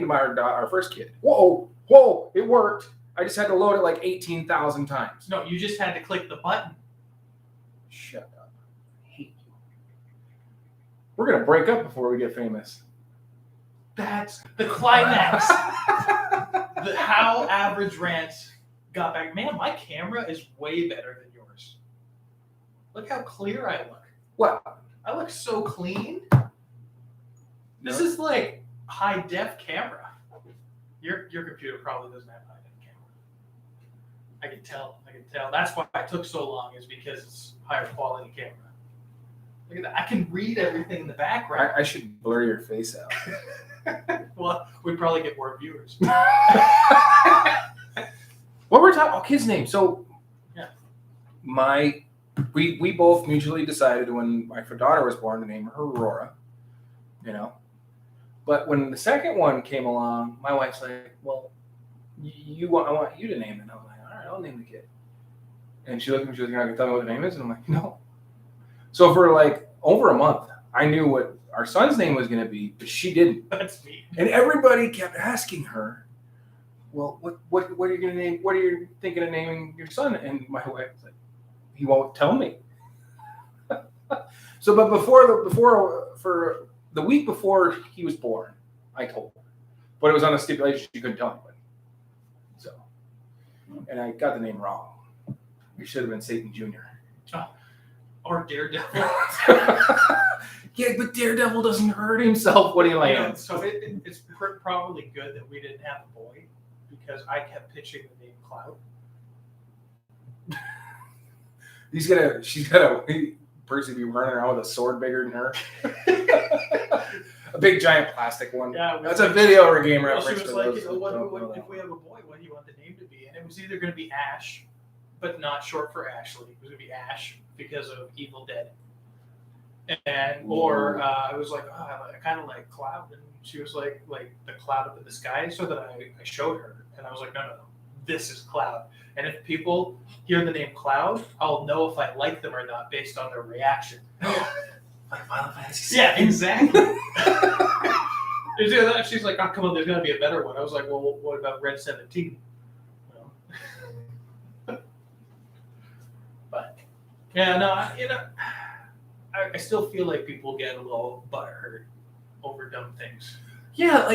to our first kid. Whoa, it worked. I just had to load it like 18,000 times. No, you just had to click the button. Shut up. I hate you. We're going to break up before we get famous. That's the climax. How average Rants got back. Man, my camera is way better than yours. Look how clear I look. What? I look so clean. This is like high def camera. Your computer probably doesn't have high def camera. I can tell. That's why it took so long, is because it's higher quality camera. Look at that. I can read everything in the background. I should blur your face out. Well, we'd probably get more viewers. What we're talking about, kids' names. So, yeah, we both mutually decided when my daughter was born to name her Aurora, But when the second one came along, my wife's like, "Well, I want you to name it." And I was like, "All right, I'll name the kid." And she looked at me. She was like, "You're not gonna tell me what the name is?" And I'm like, "No." So for like over a month, I knew what our son's name was going to be, but she didn't. That's me. And everybody kept asking her, "Well, what are you going to name? What are you thinking of naming your son?" And my wife was like, "He won't tell me." So, but for the week before he was born, I told her, but it was on a stipulation she couldn't tell anybody. So, and I got the name wrong. It should have been Satan Jr. Oh, or Daredevil. Yeah, but Daredevil doesn't hurt himself when he lands. So it's probably good that we didn't have a boy, because I kept pitching the name Cloud. She's got a person be running around with a sword bigger than her. A big giant plastic one. Yeah, that's a video game well, reference. she was like, if we have a boy, what do you want the name to be? And it was either going to be Ash, but not short for Ashley. It was going to be Ash because of Evil Dead. Or I was like, I kind of like Cloud. And she was like the cloud up in the sky. So that I showed her. And I was like, no. This is Cloud. And if people hear the name Cloud, I'll know if I like them or not based on their reaction. Like Final Fantasy. Yeah, exactly. She's like, oh, come on, there's got to be a better one. I was like, well, what about Red 17? But, yeah, no, I still feel like people get a little butthurt over dumb things. Yeah,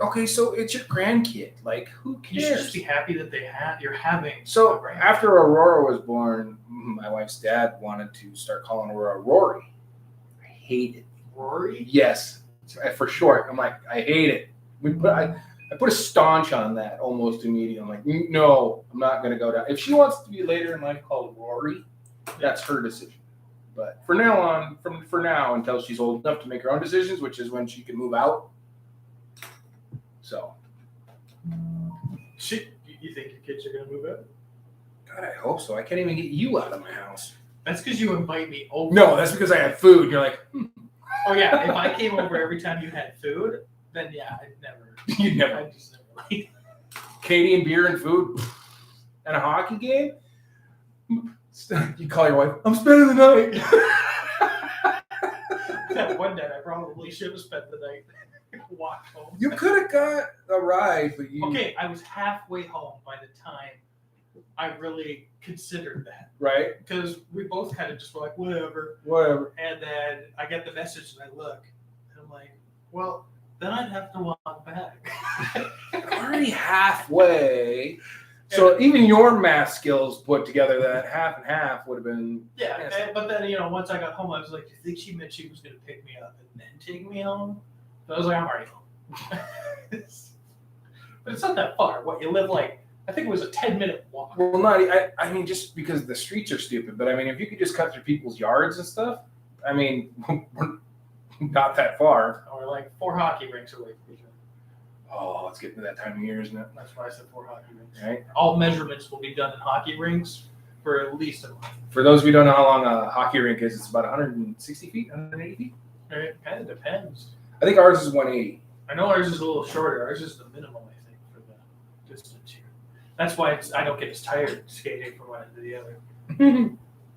okay, so it's your grandkid. Like, who cares? You should just be happy that you're having. So after Aurora was born, my wife's dad wanted to start calling Aurora Rory. I hate it. Rory? Yes, for short. I'm like, I hate it. I put a staunch on that almost immediately. I'm like, no, I'm not going to go down. If she wants to be later in life called Rory, that's her decision. But for now until she's old enough to make her own decisions, which is when she can move out. So, you think your kids are going to move out? God, I hope so. I can't even get you out of my house. That's because you invite me over. No, that's because I have food. You're like, Oh yeah, if I came over every time you had food, then yeah, I'd never. You'd never. I just never like Canadian beer and food and a hockey game. You call your wife. I'm spending the night. That one day I probably should have spent the night. Walked home. You could have got a ride, but you. Okay, I was halfway home by the time I really considered that. Right. Because we both kind of just were like, whatever. And then I get the message and I look, and I'm like, well, then I'd have to walk back. Already halfway. So even your math skills put together, that half and half would have been. Yeah, but then once I got home, I was like, "Do you think she meant she was going to pick me up and then take me home?" So I was like, "I'm already home." But it's not that far. What, you live I think it was a 10-minute walk. Well, I mean, just because the streets are stupid, but I mean, if you could just cut through people's yards and stuff, I mean, we're not that far. Or 4 hockey rinks away from each other. Oh, it's getting to that time of year, isn't it? That's why I said 4 hockey rinks. Right. All measurements will be done in hockey rinks for at least a month. For those of you who don't know how long a hockey rink is, it's about 160 feet, 180 feet. It kind of depends. I think ours is 180. I know ours is a little shorter. Ours is the minimum, I think, for the distance here. That's why I don't get as tired skating from one end to the other.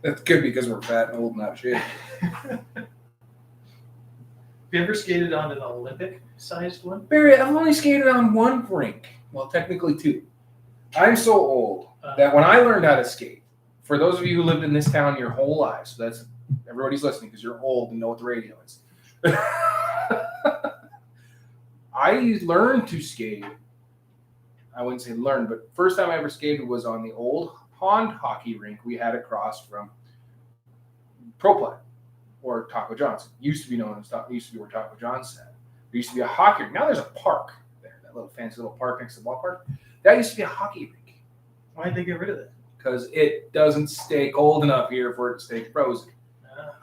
That's good because we're fat and old and out of shape. you ever skated on an Olympic-sized one? Barry, I've only skated on one rink. Well, technically 2. I'm so old that when I learned how to skate, for those of you who lived in this town your whole lives, so that's everybody's listening because you're old and know what the radio is. I learned to skate. I wouldn't say learn, but first time I ever skated was on the old pond hockey rink we had across from Pro Play or Taco John's. Used to be known as used to be where Taco John's sat. There used to be a hockey rink. Now there's a park there, that little fancy little park next to the ballpark. That used to be a hockey rink. Why did they get rid of it? Because it doesn't stay cold enough here for it to stay frozen.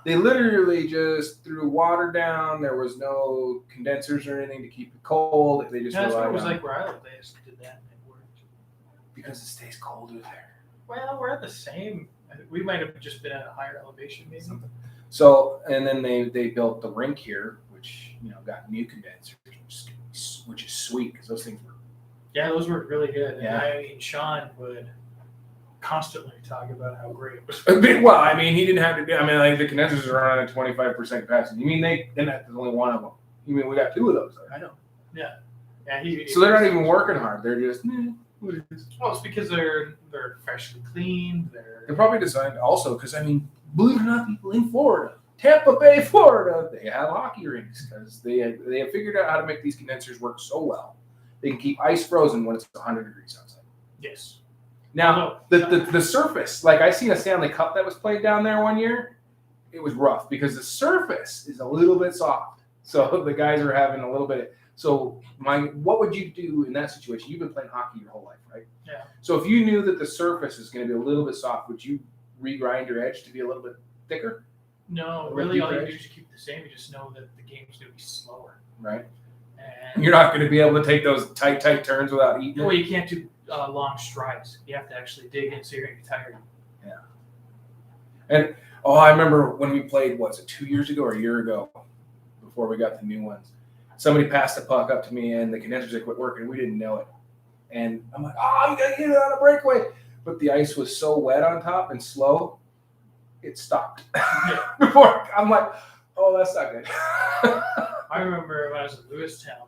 They literally just threw water down. There was no condensers or anything to keep it cold. They just That's what it relied was on like where I lived. They just did that and it worked. because it stays colder there. Well, we're at the same. We might have just been at a higher elevation, maybe. So, and then they built the rink here, which got new condensers, which is sweet because those things were. Yeah, those were really good. Yeah. And I mean, Sean would constantly talk about how great it was. Well, I mean, he didn't have to do. I mean, like the condensers are on at 25% capacity. You mean and that's only one of them. You mean we got 2 of those? I know. Yeah. So they're not even working hard. They're just. What is this? Well, it's because they're freshly cleaned. They're probably designed also because I mean, believe it or not, people in Florida, Tampa Bay, Florida, they have hockey rinks because they have figured out how to make these condensers work so well. They can keep ice frozen when it's 100 degrees outside. Yes. Now, the surface, like I seen a Stanley Cup that was played down there one year, it was rough because the surface is a little bit soft. So the guys are having a little bit. So what would you do in that situation? You've been playing hockey your whole life, right? Yeah. So if you knew that the surface is going to be a little bit soft, would you regrind your edge to be a little bit thicker? No, really, all you do is keep the same. You just know that the game's going to be slower. Right. And you're not going to be able to take those tight turns without eating. Well, you can't do long strides. You have to actually dig in, so you're going to get tired. Yeah. And I remember when we played. Was it 2 years ago or a year ago? Before we got the new ones, somebody passed the puck up to me, and the condensers had quit working. We didn't know it, and I'm like, "Oh, you got to get it on a breakaway!" But the ice was so wet on top and slow, it stopped. Before I'm like, "Oh, that's not good." I remember when I was in Lewistown,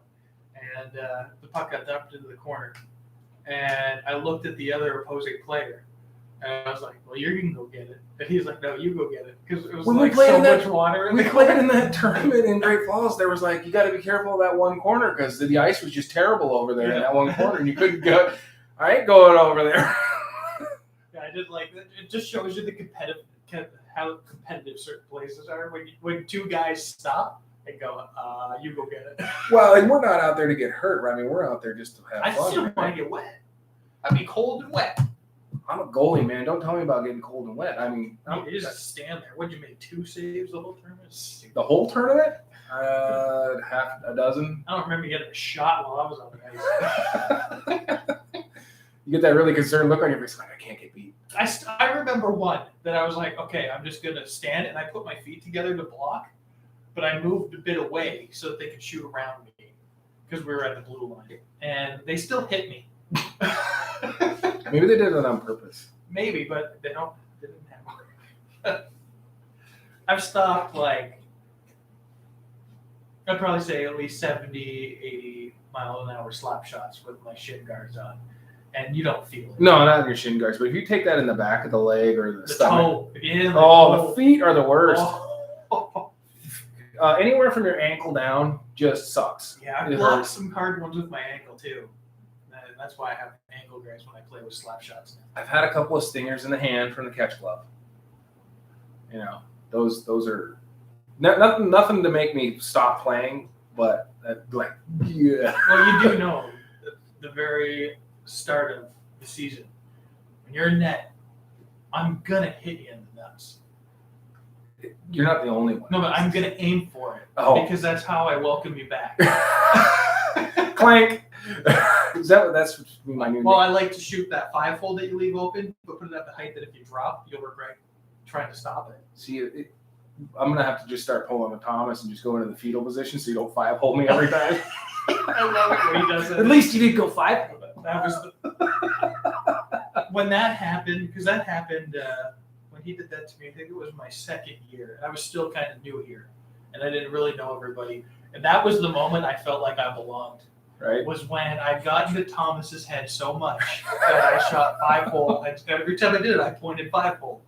and the puck got dumped into the corner, and I looked at the other opposing player, and I was like, "Well, you can go get it." And he's like, "No, you go get it," because it was When like we played so in that- much water. We played in that tournament in Great Falls. There was like, you got to be careful of that one corner because the ice was just terrible over there in that one corner, and you couldn't go. I ain't going over there. Yeah, I did like that. It just shows you how competitive certain places are. When 2 guys stop and go, you go get it. Well, and we're not out there to get hurt. Right? I mean, we're out there just to have I fun. still want to get wet. I'd be cold and wet. I'm a goalie, man. Don't tell me about getting cold and wet. I mean, You just stand there. What'd you make? 2 saves the whole tournament? the whole tournament? Half a dozen. I don't remember getting a shot while I was on the ice. You get that really concerned look on your face, like I can't get beat. I remember one that I was like, okay, I'm just gonna stand, and I put my feet together to block, but I moved a bit away so that they could shoot around me because we were at the blue line, and they still hit me. Maybe they did it on purpose. Maybe, but they didn't have. I've stopped like I'd probably say at least 70, 80 mile an hour slap shots with my shin guards on, and you don't feel it. No, not in your shin guards, but if you take that in the back of the leg or the stomach. Toe. Yeah, The feet are the worst. Oh. Anywhere from your ankle down just sucks. Yeah, I've It blocked hurts. some hard ones with my ankle too. And that's why I have ankle guards when I play with slap shots now. I've had a couple of stingers in the hand from the catch glove. Those are nothing to make me stop playing, but yeah. Well, you do know the very start of the season, when you're in net, I'm gonna hit you in the nuts. You're not the only one. No, but I'm gonna aim for it because that's how I welcome you back. Clank. That's my new Well, name. I like to shoot that 5-hole that you leave open, but put it at the height that if you drop, you'll regret trying to stop it. See, I'm gonna have to just start pulling a Thomas and just go into the fetal position so you don't 5-hole me every time. I love it when he does that. At least you did go 5. That was when that happened, because that happened when he did that to me. I think it was my second year. I was still kind of new here, and I didn't really know everybody. And that was the moment I felt like I belonged. Right. Was when I got into Thomas's head so much that I shot 5-hole. Every time I did it, I pointed 5-hole.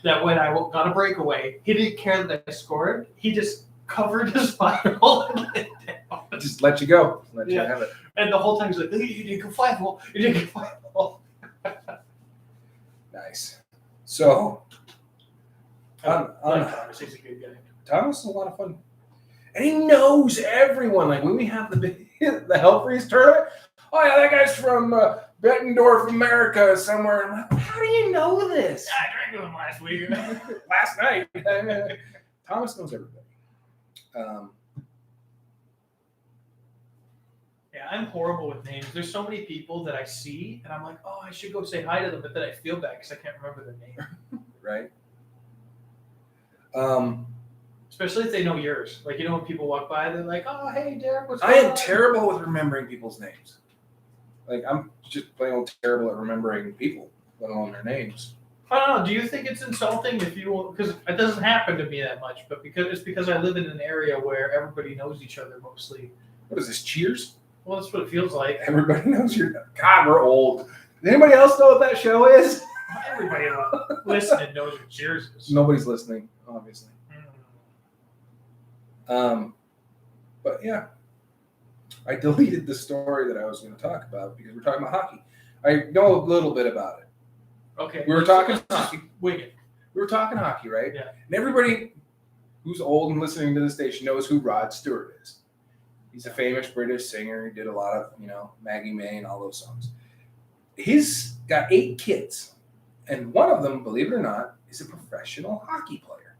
That when I got a breakaway, he didn't care that I scored. He just covered his 5-hole and let it down. Just let you go. Let you have it. And the whole time he's like, "You didn't go 5-hole. You didn't go 5-hole." Nice. So, Thomas, he's a good guy. Thomas is a lot of fun. And he knows everyone. Like when we have the Hell Freeze tournament, oh yeah, that guy's from Bettendorf, America, somewhere. I'm like, how do you know this? I drank with him last week. Last night. Thomas knows everybody. Yeah, I'm horrible with names. There's so many people that I see, and I'm like, oh, I should go say hi to them, but then I feel bad because I can't remember their name. Right. Especially if they know yours. Like, when people walk by, they're like, oh, hey, Derek, what's I going on? am terrible with remembering people's names. Like, I'm just plain old terrible at remembering people, let alone their names. I don't know. Do you think it's insulting if you, because it doesn't happen to me that much, but because I live in an area where everybody knows each other mostly. What is this, Cheers? Well, that's what it feels like. Everybody knows your... God, we're old. Does anybody else know what that show is? Everybody listening knows what Cheers is. Nobody's listening, obviously. But yeah, I deleted the story that I was going to talk about because we're talking about hockey. I know a little bit about it. Okay. We were talking hockey. Wing it. We were talking hockey, right? Yeah. And everybody who's old and listening to the station knows who Rod Stewart is. He's a famous British singer. He did a lot of, Maggie May and all those songs. He's got 8 kids, and one of them, believe it or not, is a professional hockey player.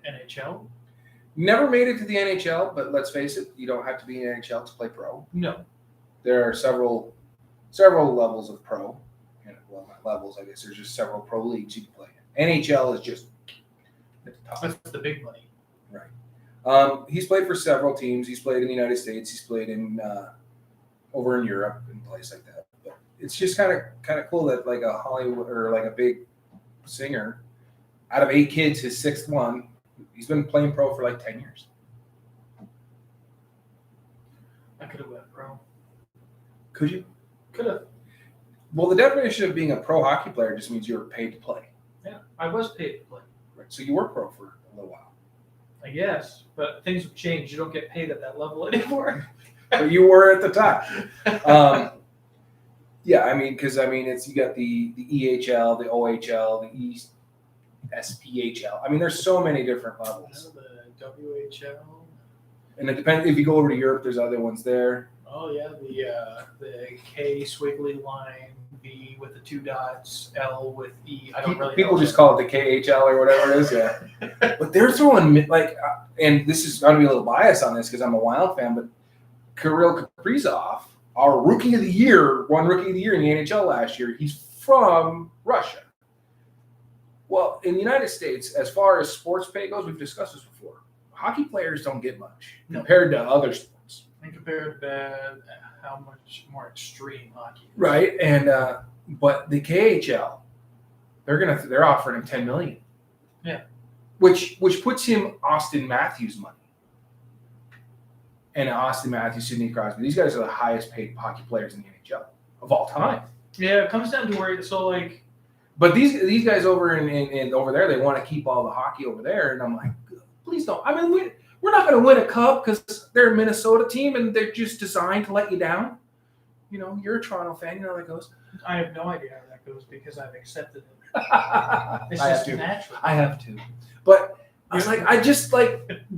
NHL? Never made it to the NHL, but let's face it, you don't have to be in the NHL to play pro. No. There are several levels of pro. Well, not levels, I guess. There's just several pro leagues you can play in. NHL is just at the top. That's the big money. Right. He's played for several teams. He's played in the United States. He's played in over in Europe and places like that. But it's just kind of cool that like a Hollywood or like a big singer, out of 8 kids, his 6th one, he's been playing pro for like 10 years. I could have went pro. Could you? Could have. Well, the definition of being a pro hockey player just means you're paid to play. Yeah, I was paid to play. Right. So you were pro for a little while. I guess, but things have changed. You don't get paid at that level anymore. But you were at the top. Yeah, I mean, because it's you got the EHL, the OHL, the SPHL. I mean, there's so many different levels. The WHL. And it depends. If you go over to Europe, there's other ones there. Oh yeah, the K squiggly line, B with the 2 dots, L with E. I don't really. People know just call it the KHL or whatever it is. Yeah, but they're throwing like, and this is going to be a little biased on this because I'm a Wild fan, but Kirill Kaprizov, our rookie of the year, won rookie of the year in the NHL last year. He's from Russia. Well, in the United States, as far as sports pay goes, we've discussed this before. Hockey players don't get much compared to other sports. And compared to how much more extreme hockey is. Right, and but the KHL, they're offering him $10 million. Yeah, which puts him Austin Matthews money. And Austin Matthews, Sidney Crosby, these guys are the highest paid hockey players in the NHL of all time. Yeah, it comes down to where like. But these guys over in over there, they want to keep all the hockey over there, and I'm like, please don't. I mean, we're not going to win a cup because they're a Minnesota team and they're just designed to let you down. You're a Toronto fan. You know how that goes. I have no idea how that goes because I've accepted it. It's I just have to. natural. I have to. But I was like,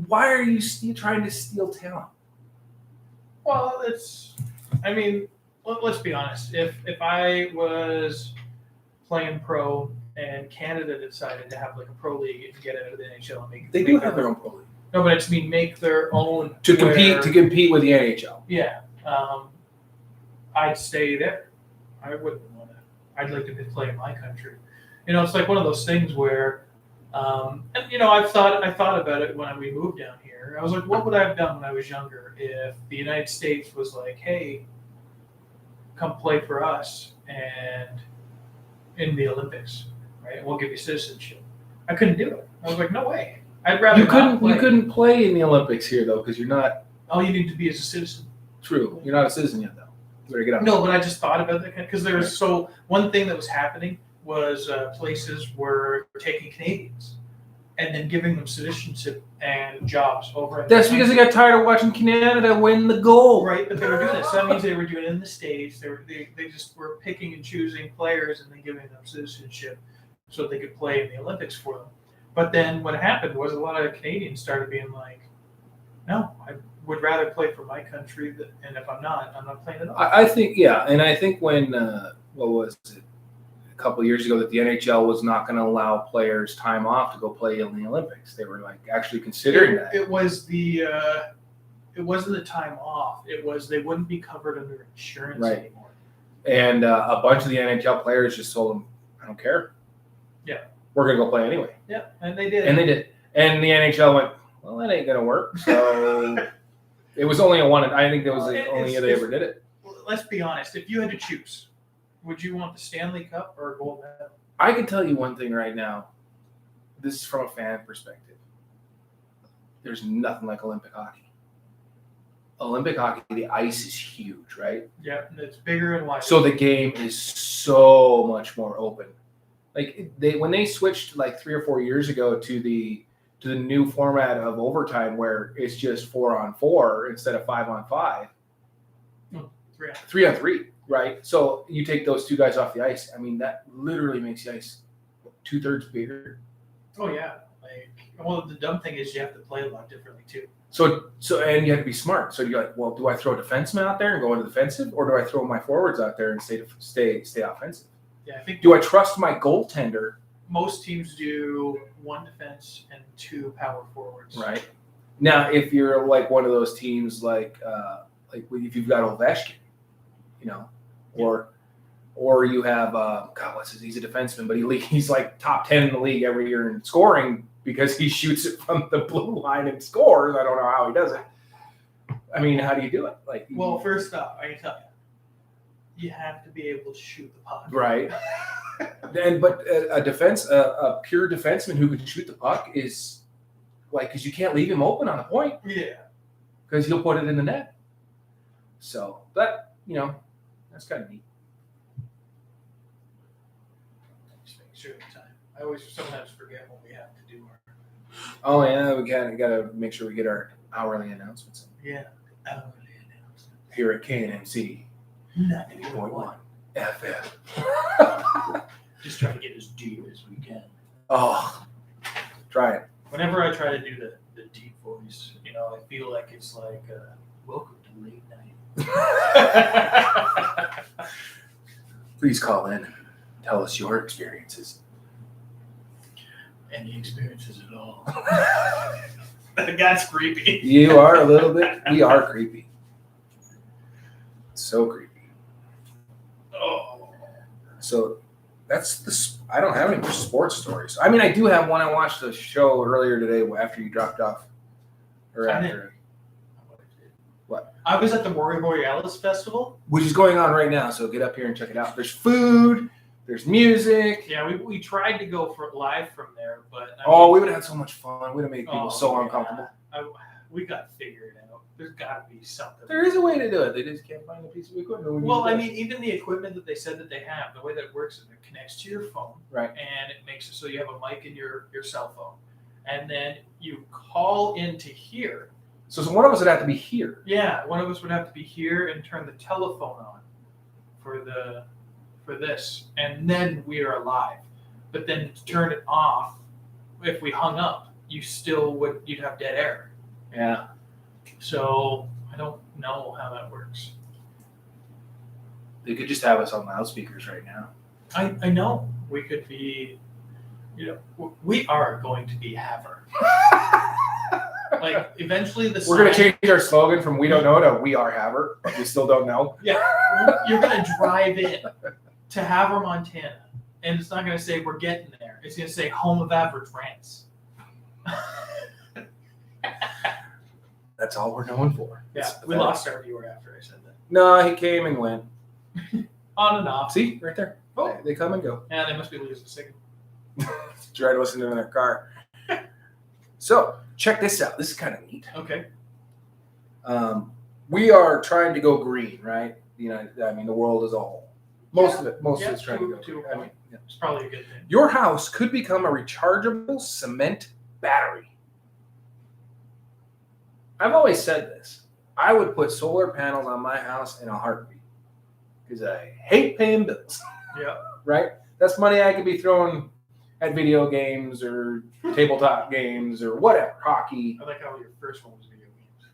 why are you trying to steal talent? Well, let's be honest. If I was playing pro and Canada decided to have like a pro league and get out of the NHL and make They do have their own pro league. No, but I just mean make their own to compete with the NHL. Yeah, I'd stay there. I wouldn't want to. I'd like to play in my country. It's like one of those things where, and I thought about it when we moved down here. I was like, what would I have done when I was younger if the United States was like, hey, come play for us and in the Olympics, right? We'll give you citizenship. I couldn't do it. I was like, no way. I'd rather You not play. couldn't play in the Olympics here though because you're not. All you need to be is a citizen. True, you're not a citizen yet though. You better get up. No, but I just thought about that because there was one thing that was happening was places were taking Canadians and then giving them citizenship and jobs over. That's because they got tired of watching Canada win the gold. Right, but they were doing this. So that means they were doing it in the States. They just were picking and choosing players and then giving them citizenship so they could play in the Olympics for them. But then what happened was a lot of Canadians started being like, no, I would rather play for my country, and if I'm not playing at all. I think, yeah, and I think when, what was it, a couple of years ago that the NHL was not going to allow players time off to go play in the Olympics. They were like actually considering that. It was it wasn't the time off. It was they wouldn't be covered under insurance anymore. And a bunch of the NHL players just told them, I don't care. Yeah. We're going to go play anyway. Yeah, and they did. And they did. And the NHL went, well, that ain't going to work. So it was only I think that was the only year they ever did it. Let's be honest. If you had to choose, would you want the Stanley Cup or a gold medal? I can tell you one thing right now. This is from a fan perspective. There's nothing like Olympic hockey. Olympic hockey, the ice is huge, right? Yeah, and it's bigger and wider. So the game is so much more open. Like when they switched like 3 or 4 years ago to the new format of overtime where it's just 4-on-4 instead of 5-on-5. 3-on-3, right? So you take those two guys off the ice. I mean, that literally makes the ice 2/3 bigger. Oh yeah. Well, the dumb thing is you have to play a lot differently too. So and you have to be smart. So you're like, well, do I throw a defenseman out there and go into defensive, or do I throw my forwards out there and stay offensive? Yeah, I think. Do I trust my goaltender? Most teams do 1 defense and 2 power forwards. Right. Now, if you're like one of those teams, like if you've got Ovechkin, or you have he's a defenseman, but he's like top 10 in the league every year in scoring because he shoots it from the blue line and scores. I don't know how he does it. I mean, how do you do it? Well, first off, I can tell you have to be able to shoot the puck. Right. But a pure defenseman who can shoot the puck is because you can't leave him open on the point. Yeah. Because he'll put it in the net. So that's kind of neat. Just make sure of the time. I always sometimes forget what we have to do. Oh yeah, we got to make sure we get our hourly announcements. Yeah, hourly announcements. Here at KNMC 90.1 FM. Just try to get as deep as we can. Oh, try it. Whenever I try to do the deep voice, I feel like it's like, welcome to late night. Please call in and tell us your experiences. Any experiences at all? That's creepy. You are a little bit. We are creepy. So creepy. Oh. So that's I don't have any more sports stories. I mean, I do have one. I watched a show earlier today after you dropped off. Or after. What? I was at the Borealis Festival. Which is going on right now, so get up here and check it out. There's food. There's music. Yeah, we tried to go for live from there, but we would have had so much fun. We'd have made people so uncomfortable. We got figured out. There's got to be something. There is a way to do it. They just can't find a piece of equipment. Well, I mean, even the equipment that they said that they have, the way that it works is it connects to your phone, right? And it makes it so you have a mic in your cell phone, and then you call into here. So one of us would have to be here. Yeah, one of us would have to be here and turn the telephone on for this, and then we are live. But then to turn it off, if we hung up, you'd have dead air. Yeah. So I don't know how that works. They could just have us on loudspeakers right now. I know we could be, we are going to be Haver. Like eventually we're going to change our slogan from "We don't know" to "We are Haver," but we still don't know. Yeah, you're going to drive in to Haver, Montana, and it's not going to say "We're getting there." It's going to say "Home of Average Rants." That's all we're known for. Yeah, we lost our viewer after I said that. No, he came and went. On and off. See, right there. Oh, they come and go. Yeah, they must be losing signal. Try to listen to it in their car. So check this out. This is kind of neat. Okay. We are trying to go green, right? The world as a whole. Most of it's trying to go to a green. point. It's probably a good thing. Your house could become a rechargeable cement battery. I've always said this. I would put solar panels on my house in a heartbeat because I hate paying bills. Yeah. Right? That's money I could be throwing at video games or tabletop games or whatever, hockey. I like how your first one was video games.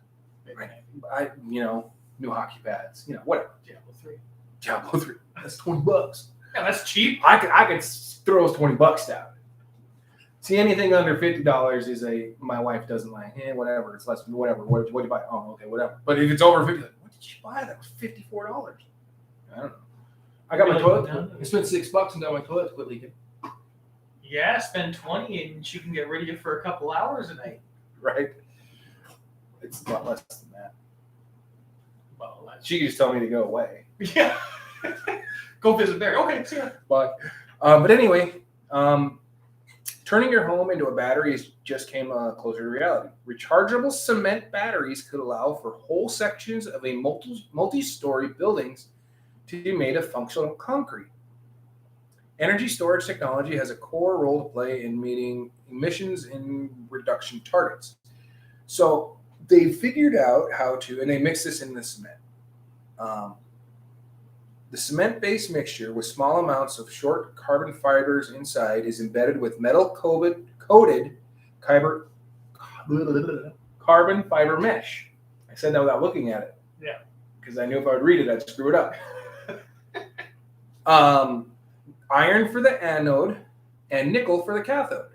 Right. New hockey pads, whatever. Diablo 3. Diablo 3. That's $20. Yeah, that's cheap. I could throw those $20 down. See, anything under $50 is my wife doesn't like. Whatever. It's less than whatever. What did you buy? Oh, okay, whatever. But if it's over 50, like, what did you buy? That was $54. I don't know. I got my toilet. I spent $6 and got my toilet quit leaking. Yeah, spend 20 and she can get rid of you for a couple hours a night. Right. It's a lot less than that. Well, She could just tell me to go away. yeah. Go visit Barry. Okay, see ya. But anyway, turning your home into a battery just came closer to reality. Rechargeable cement batteries could allow for whole sections of a multi-story buildings to be made of functional concrete. Energy storage technology has a core role to play in meeting emissions and reduction targets. So they figured out how to, and they mix this in the cement. The cement-based mixture with small amounts of short carbon fibers inside is embedded with metal-coated carbon fiber mesh. I said that without looking at it. Yeah. Because I knew if I would read it, I'd screw it up. Iron for the anode and nickel for the cathode.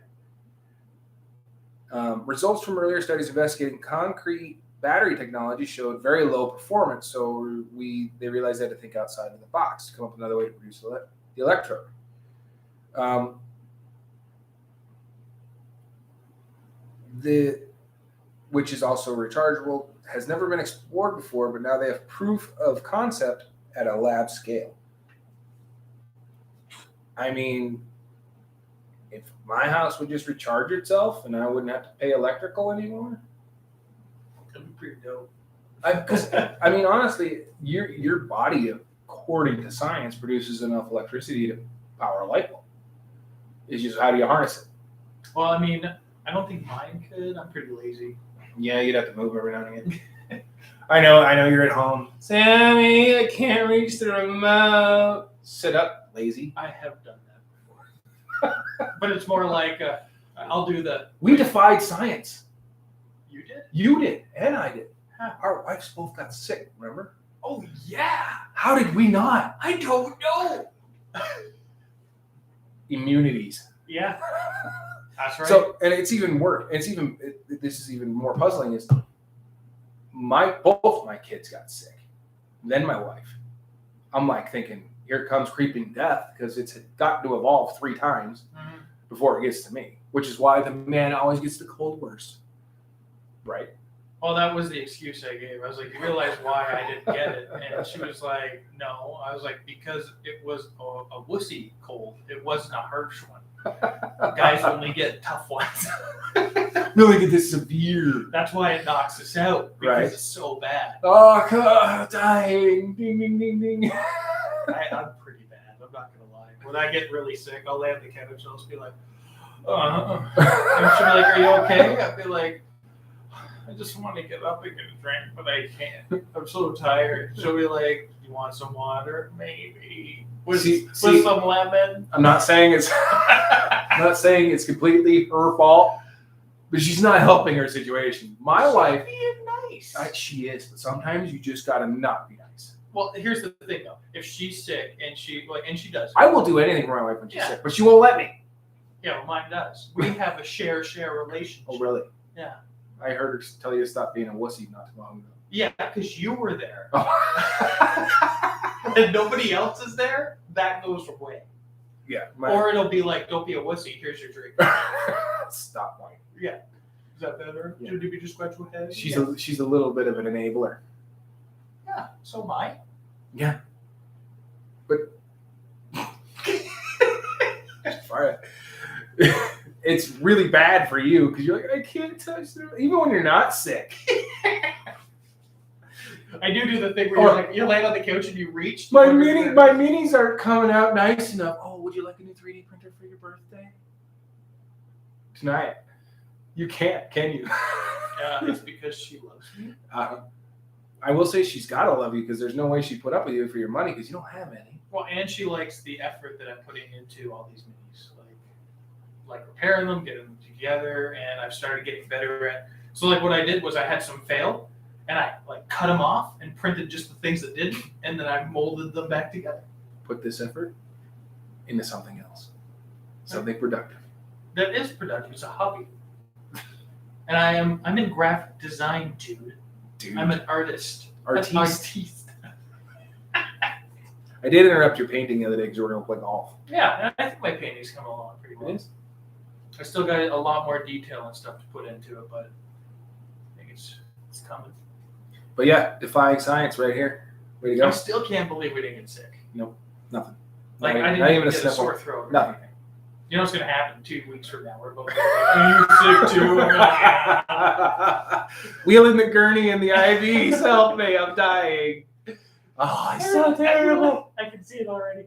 Results from earlier studies investigating concrete battery technology showed very low performance, so they realized they had to think outside of the box to come up with another way to produce the electrode. Which is also rechargeable, has never been explored before, but now they have proof of concept at a lab scale. I mean, if my house would just recharge itself and I wouldn't have to pay electrical anymore, That'd be pretty dope. Because honestly, your body, according to science, produces enough electricity to power a light bulb. It's just how do you harness it? Well, I don't think mine could. I'm pretty lazy. Yeah, you'd have to move every now and again. I know you're at home. Sammy, I can't reach the remote. Sit up, lazy. I have done that before. But it's more like I'll do the. We defied science. You did? You did, and I did. Huh. Our wives both got sick, remember? Oh, yeah. How did we not? I don't know. Immunities. Yeah. That's right. So, and it's even worse. This is even more puzzling. Is both my kids got sick, then my wife. I'm like thinking, here comes creeping death because it's got to evolve 3 times before it gets to me, which is why the man always gets the cold worst. Right? Well, that was the excuse I gave. I was like, you realize why I didn't get it? And she was like, no. I was like, because it was a wussy cold. It wasn't a harsh one. Guys only get tough ones. We only get this severe. That's why it knocks us out. Because Right. it's so bad. Oh, God, dying. Ding, ding, ding, ding. I'm pretty bad. I'm not going to lie. When I get really sick, I'll lay on the couch and I'll just be like, and she'll be like, are you okay? I'll be like, I just want to get up and get a drink, but I can't. I'm so tired. She'll be like, you want some water? Maybe. With some lemon? I'm not saying it's completely her fault, but she's not helping her situation. My wife, being nice. She is, but sometimes you just gotta not be nice. Well, here's the thing though. If she's sick and she does. I will do anything for my wife when she's sick, but she won't let me. Yeah, well, mine does. We have a share relationship. Oh, really? Yeah. I heard her tell you to stop being a wussy not too long ago. Yeah, because you were there. Oh. And nobody else is there, that goes away. Yeah. Or it'll be like, don't be a wussy, here's your drink. Stop whining. Yeah. Is that better? Yeah. Did you just scratch my head? She's a little bit of an enabler. Yeah, so am I. Yeah. But it's really bad for you because you're like, I can't touch them, even when you're not sick. I do the thing where you're laying on the couch and you reach. My minis aren't coming out nice enough. Oh, would you like a new 3D printer for your birthday? Tonight. You can't, can you? It's because she loves me. I will say she's got to love you because there's no way she'd put up with you for your money because you don't have any. Well, and she likes the effort that I'm putting into all these minis, like repairing them, getting them together, and I've started getting better at. So like what I did was I had some fail, and I like cut them off and printed just the things that didn't, and then I molded them back together. Put this effort into something else, something productive. That is productive. It's a hobby, and I'm in graphic design, dude. I'm an artist. Artiste. I did interrupt your painting the other day because you were going to play golf. Yeah, I think my painting's come along pretty well. It is. I still got a lot more detail and stuff to put into it, but I think it's coming. But yeah, defying science right here. Way to go. I still can't believe we didn't get sick. Nope, nothing. Like not I even didn't even a get a sniffle. sore throat. Or Nothing. anything. You know what's going to happen 2 weeks from now? We're both like, are you sick too? I'm like, Wheeling the gurney and the IVs. Help me, I'm dying. Oh, it's so terrible. I can see it already.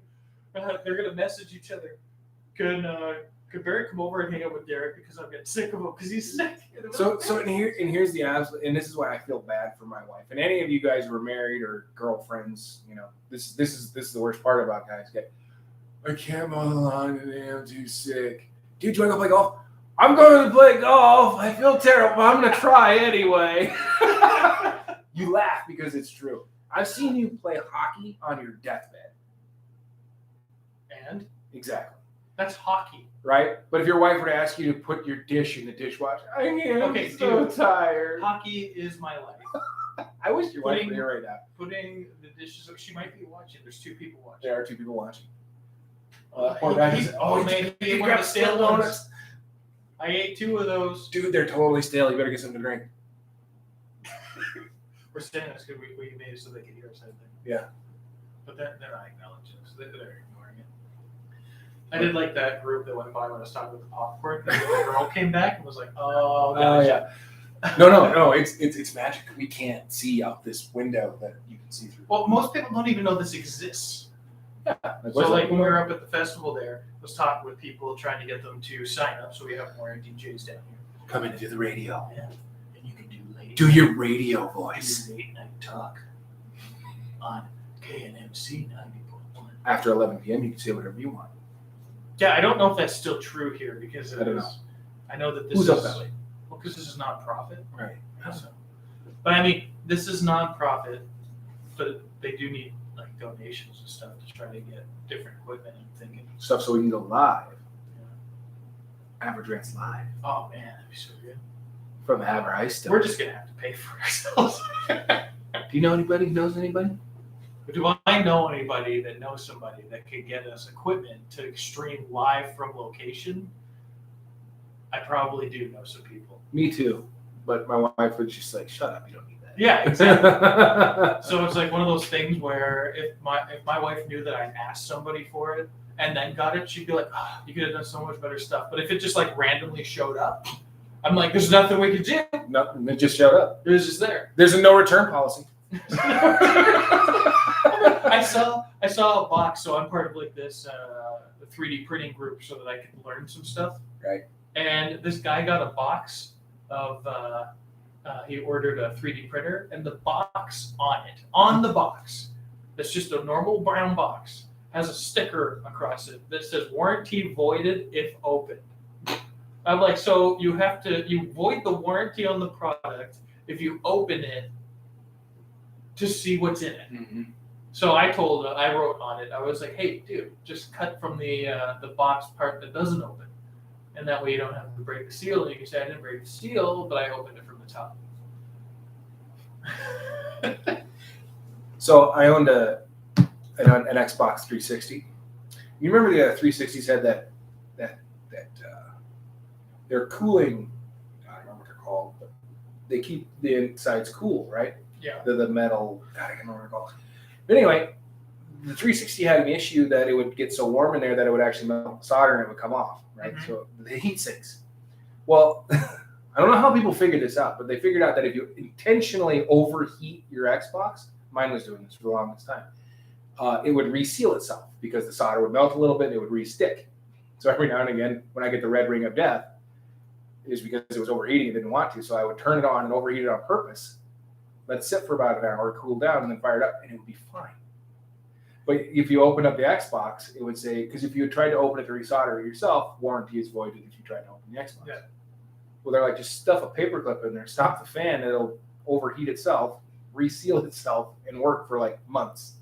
They're going to message each other. Could Barry come over and hang out with Derek because I'm getting sick of him because he's sick? So here's the absolute, and this is why I feel bad for my wife. And any of you guys who are married or girlfriends, you know, this is the worst part about guys. I can't mow the lawn today. I'm too sick. Dude, do you want to go play golf? I'm going to play golf. I feel terrible, but I'm going to try anyway. You laugh because it's true. I've seen you play hockey on your deathbed. And? Exactly. That's hockey. Right? But if your wife were to ask you to put your dish in the dishwasher, I am so tired. Hockey is my life. I wish your wife were here right now. Putting the dishes, she might be watching. There's 2 people watching. There are 2 people watching. Man, he ate one of the stale ones. I ate 2 of those. Dude, they're totally stale. You better get something to drink. We're saying this because we made it so they could hear us, I think. Yeah. But they're not acknowledging us. They're ignoring it. I did like that group that went by when I was talking with the popcorn. The girl came back and was like, "Oh, yeah." No. It's magic. We can't see out this window that you can see through. Well, most people don't even know this exists. Yeah. So like when we were up at the festival there, I was talking with people trying to get them to sign up so we have more DJs down here. Come in and do the radio. Yeah. And you can do your radio voice. late night talk on KNMC 90.1. After 11 p.m. you can say whatever you want. Yeah, I don't know if that's still true here because I don't know. I know that this Who's is up that way? Well, because this is nonprofit. Right. So, but I mean, this is nonprofit, but they do need like donations and stuff to try to get different equipment. I'm thinking Stuff so we can go live. Yeah. Average Rants live. Oh man, that'd be so good. From Aver Ice Stuff. We're just gonna have to pay for ourselves. Do you know anybody who knows anybody? Do I know anybody that knows somebody that could get us equipment to stream live from location? I probably do know some people. Me too. But my wife was just like, shut up, you don't need that. Yeah, exactly. So it's like one of those things where if my wife knew that I asked somebody for it and then got it, she'd be like, oh, you could have done so much better stuff. But if it just like randomly showed up, I'm like, there's nothing we could do. Nothing. It just showed up. It was just there. There's a no return policy. I saw a box, so I'm part of like this 3D printing group so that I can learn some stuff. Right. And this guy got a box of he ordered a 3D printer, and the box on the box, that's just a normal brown box, has a sticker across it that says warranty voided if opened. I'm like, so you void the warranty on the product if you open it to see what's in it. Mm-hmm. So I wrote on it, I was like, hey, dude, just cut from the box part that doesn't open. And that way you don't have to break the seal. And you can say, I didn't break the seal, but I opened it from the top. So I owned an Xbox 360. You remember the 360s had that they're cooling, I don't know what they're called, but they keep the insides cool, right? Yeah. The metal, God, I can't remember what they're called. But anyway, the 360 had an issue that it would get so warm in there that it would actually melt the solder and it would come off, right? Mhm. So the heat sinks. Well, I don't know how people figured this out, but they figured out that if you intentionally overheat your Xbox, mine was doing this for the longest time, it would reseal itself because the solder would melt a little bit and it would re-stick. So every now and again, when I get the red ring of death, it was because it was overheating and didn't want to. So I would turn it on and overheat it on purpose, let it sit for about an hour, cool down, and then fire it up, and it would be fine. But if you open up the Xbox, it would say, because if you had tried to open it to resolder it yourself, warranty is voided if you try to open the Xbox. Yeah. Well, they're like, just stuff a paper clip in there, stop the fan, it'll overheat itself, reseal itself, and work for like months.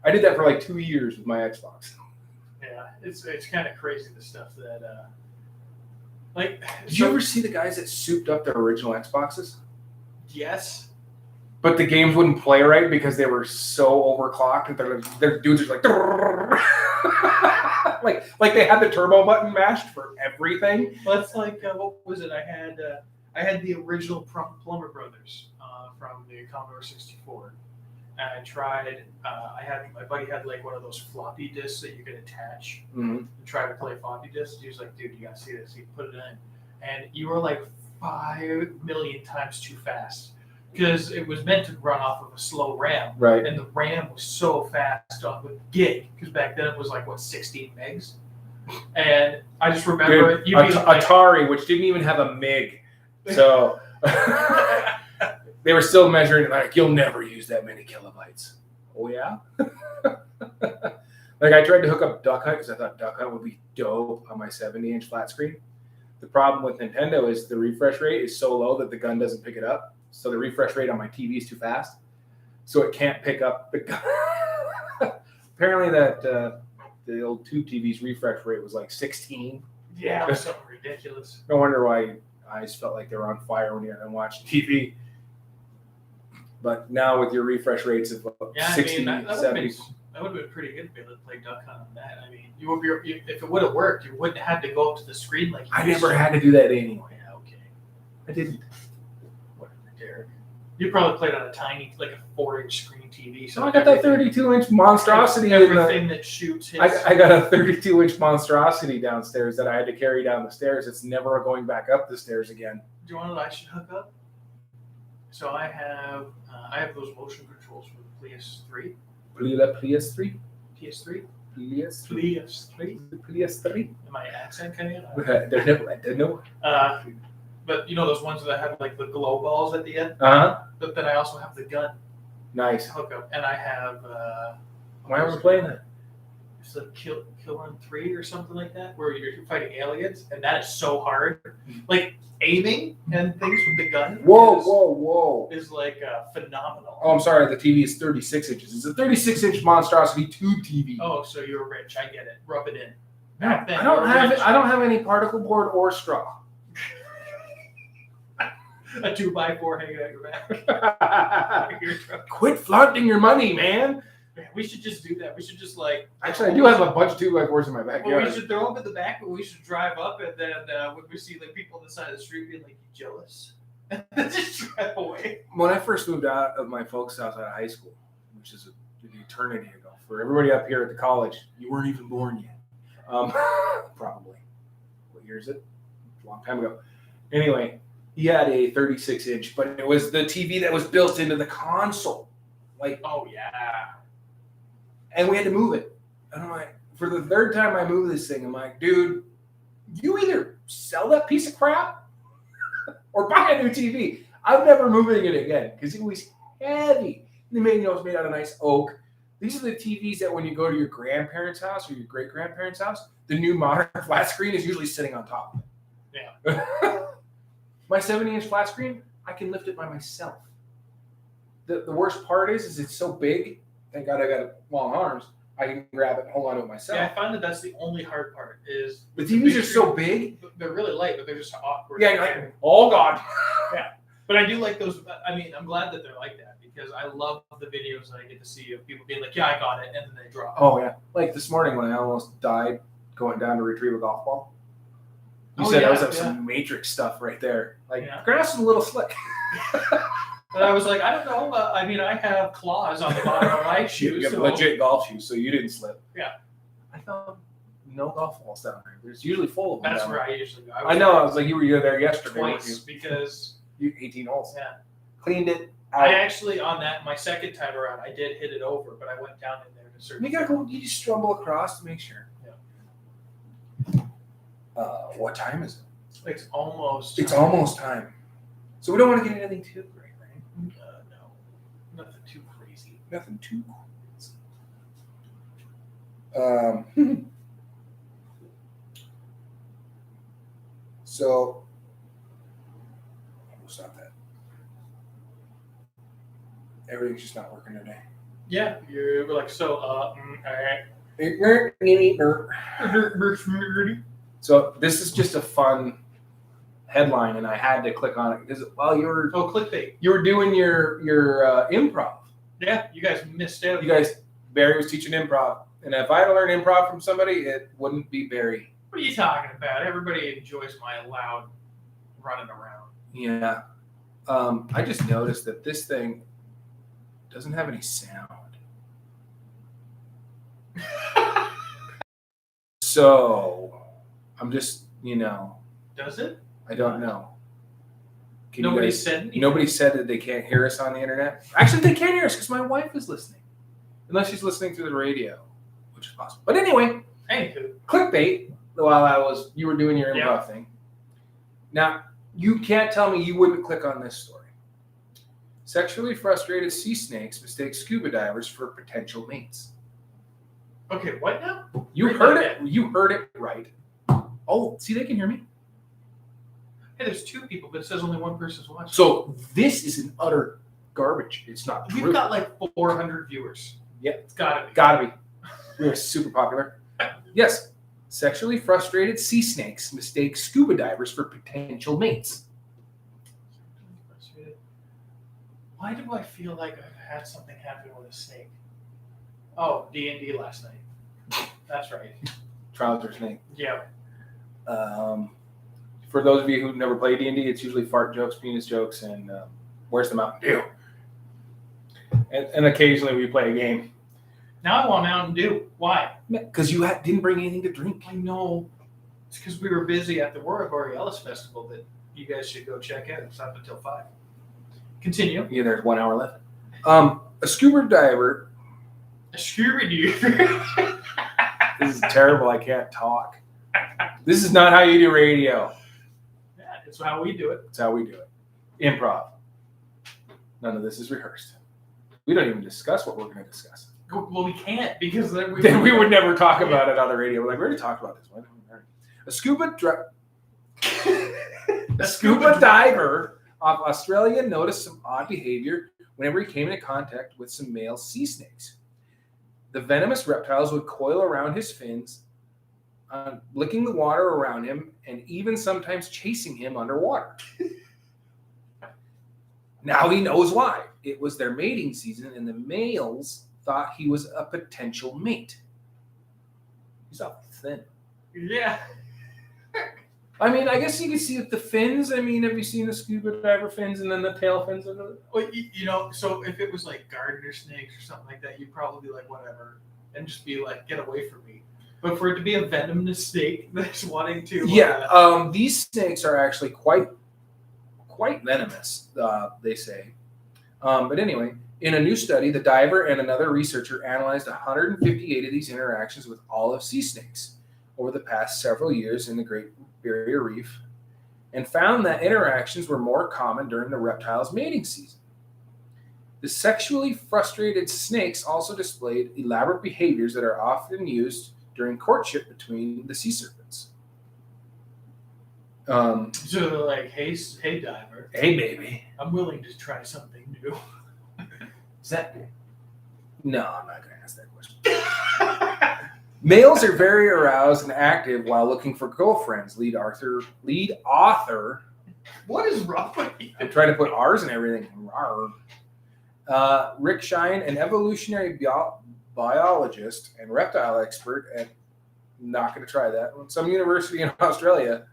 I did that for like 2 years with my Xbox. Yeah, it's kind of crazy the stuff that like. Did you ever see the guys that souped up their original Xboxes? Yes. But the games wouldn't play right because they were so overclocked that their dudes are like, like they had the turbo button mashed for everything. Well, it's like what was it? I had the original Plumber Brothers from the Commodore 64, and I tried. My buddy had like one of those floppy disks that you could attach and try to play floppy disks. He was like, "Dude, you gotta see this." He put it in, and you were like 5 million times too fast. Because it was meant to run off of a slow RAM, Right? and the RAM was so fast on with gig. Because back then it was like 16 megs, and I just remember Dude, Atari, which didn't even have a MIG, so they were still measuring it like you'll never use that many kilobytes. Oh yeah. Like I tried to hook up Duck Hunt because I thought Duck Hunt would be dope on my 70-inch flat screen. The problem with Nintendo is the refresh rate is so low that the gun doesn't pick it up. So the refresh rate on my TV is too fast, so it can't pick up the gun. Apparently, that the old tube TV's refresh rate was like 16. Yeah, it was something ridiculous. No wonder why eyes felt like they were on fire when you're watching TV. But now with your refresh rates of 60, that 70. That would have been pretty good to be able to play Duck Hunt on that. I mean, if it would have worked, you wouldn't have to go up to the screen like you I used never to. had to do that anyway. Yeah, okay. I didn't. Whatever, Derek. You probably played on a tiny, like a 4-inch screen TV. So I got that 32-inch monstrosity. Everything that shoots hits. I got a 32-inch monstrosity downstairs that I had to carry down the stairs. It's never going back up the stairs again. Do you want what I should hook up? So I have those motion controls for the PS3. PS3? PS3? PS3? PS3? PS3? Am I accent cutting it? No. But you know those ones that have like the glow balls at the end? Uh-huh. But then I also have the gun Nice. hookup. And I have... Why are we playing that? It's like Kill Run 3 or something like that, where you're fighting aliens, and that is so hard. Like, aiming and things with the gun Whoa. is like phenomenal. Oh, I'm sorry. The TV is 36 inches. It's a 36-inch monstrosity tube TV. Oh, so you're rich. I get it. Rub it in. No, Back then, I don't you were have rich. I don't have any particle board or straw. A 2x4 hanging out your back. Your truck. Quit flaunting your money, man. Man, we should just do that. We should just like. Actually, I do have a bunch of 2x4s in my Well, backyard. we should throw them in the back, but we should drive up, and then when we see like people on the side of the street being like, "You jealous?" and then just drive away. When I first moved out of my folks' house out of high school, which is an eternity ago, for everybody up here at the college, you weren't even born yet. Probably. What year is it? A long time ago. Anyway, he had a 36-inch, but it was the TV that was built into the console. Like, Oh yeah. and we had to move it. And I'm like, for the third time I moved this thing, I'm like, dude, you either sell that piece of crap or buy a new TV. I'm never moving it again because it was heavy. They made, it was made out of nice oak. These are the TVs that when you go to your grandparents' house or your great-grandparents' house, the new modern flat screen is usually sitting on top of it. Yeah. My 70-inch flat screen, I can lift it by myself. The worst part is it's so big. Thank God I got long arms. I can grab it and hold on to it myself. Yeah, I find that's the only hard part is The TVs are so big. They're really light, but they're just awkward. Yeah, you're like, oh God. But I do like those. I mean, I'm glad that they're like that because I love the videos that I get to see of people being like, "Yeah, I got it," and then they drop it. Oh yeah. Like this morning when I almost died going down to retrieve a golf ball. You Oh, said yeah, that was yeah. some Matrix stuff right there. Like Yeah. grass is a little slick. And I was like, I don't know. I mean, I have claws on the bottom of my You shoes. have So legit golf shoes, so you didn't slip. Yeah. I found no golf balls down there. There's usually full of them. that's down where there. I usually go. I know. I was like, you were there yesterday, weren't twice you? because 18 holes. yeah. Cleaned it out. I actually on that my second time around I did hit it over, but I went down in there to search. You gotta go. You just stumble across to make sure. Yeah. What time is it? It's almost. It's almost time. So we don't want to get anything too great, right? No, nothing too crazy. Nothing too crazy. So we'll stop that. Everything's just not working today. Yeah, you're like so. All right. So this is just a fun headline, and I had to click on it because while you were clickbait. doing your improv, Yeah, you guys missed out. Barry was teaching improv, and if I had to learn improv from somebody, it wouldn't be Barry. What are you talking about? Everybody enjoys my loud running around. Yeah, I just noticed that this thing doesn't have any sound. So I'm just, Does it? I don't know. Nobody said anything. Nobody said that they can't hear us on the internet. Actually, they can hear us because my wife is listening, unless she's listening through the radio, which is possible. But anyway, Anywho. clickbait. While you were doing your improv thing. Now you can't tell me you wouldn't click on this story. Sexually frustrated sea snakes mistake scuba divers for potential mates. Okay, what now? You heard it. You heard it right. Oh, see, they can hear me. Hey, there's two people, but it says only one person's watching. So this is an utter garbage. It's not true. We've got like 400 viewers. Yeah, it's gotta be. Gotta be. We are super popular. Yes. Sexually frustrated sea snakes mistake scuba divers for potential mates. Why do I feel like I've had something happen with a snake? Oh, D&D last night. That's right. Trouser snake. Yeah. For those of you who've never played D&D, it's usually fart jokes, penis jokes, and where's the Mountain Dew? And occasionally we play a game. Now I want Mountain Dew. Why? Because you didn't bring anything to drink. I know. It's because we were busy at the Aurora Borealis Festival that you guys should go check out. It's up until 5. Continue. Yeah, there's 1 hour left. A scuba diver. A scuba diver. This is terrible. I can't talk. This is not how you do radio. Yeah, it's how we do it. It's how we do it. Improv. None of this is rehearsed. We don't even discuss what we're going to discuss. Well, we can't because then we would never talk about it on the radio. We're like, we already talked about this one. A scuba diver off Australia noticed some odd behavior whenever he came into contact with some male sea snakes. The venomous reptiles would coil around his fins, licking the water around him, and even sometimes chasing him underwater. Now he knows why. It was their mating season, and the males thought he was a potential mate. He's awfully thin. Yeah. I mean, I guess you can see with the fins. I mean, have you seen the scuba diver fins and then the tail fins? Well, so if it was like gardener snakes or something like that, you'd probably be like, whatever, and just be like, get away from me. But for it to be a venomous snake that's wanting to... these snakes are actually quite venomous, they say. But anyway, in a new study, the diver and another researcher analyzed 158 of these interactions with olive sea snakes over the past several years in the Great Barrier Reef, and found that interactions were more common during the reptile's mating season. The sexually frustrated snakes also displayed elaborate behaviors that are often used during courtship between the sea serpents. So they're like, hey diver. Hey, baby. I'm willing to try something new. Is that... No, I'm not going to ask that question. Males are very aroused and active while looking for girlfriends. Lead author. What is wrong with you? I'm trying to put R's in everything. Rick Shine, an evolutionary biologist and reptile expert at, not going to try that, some university in Australia,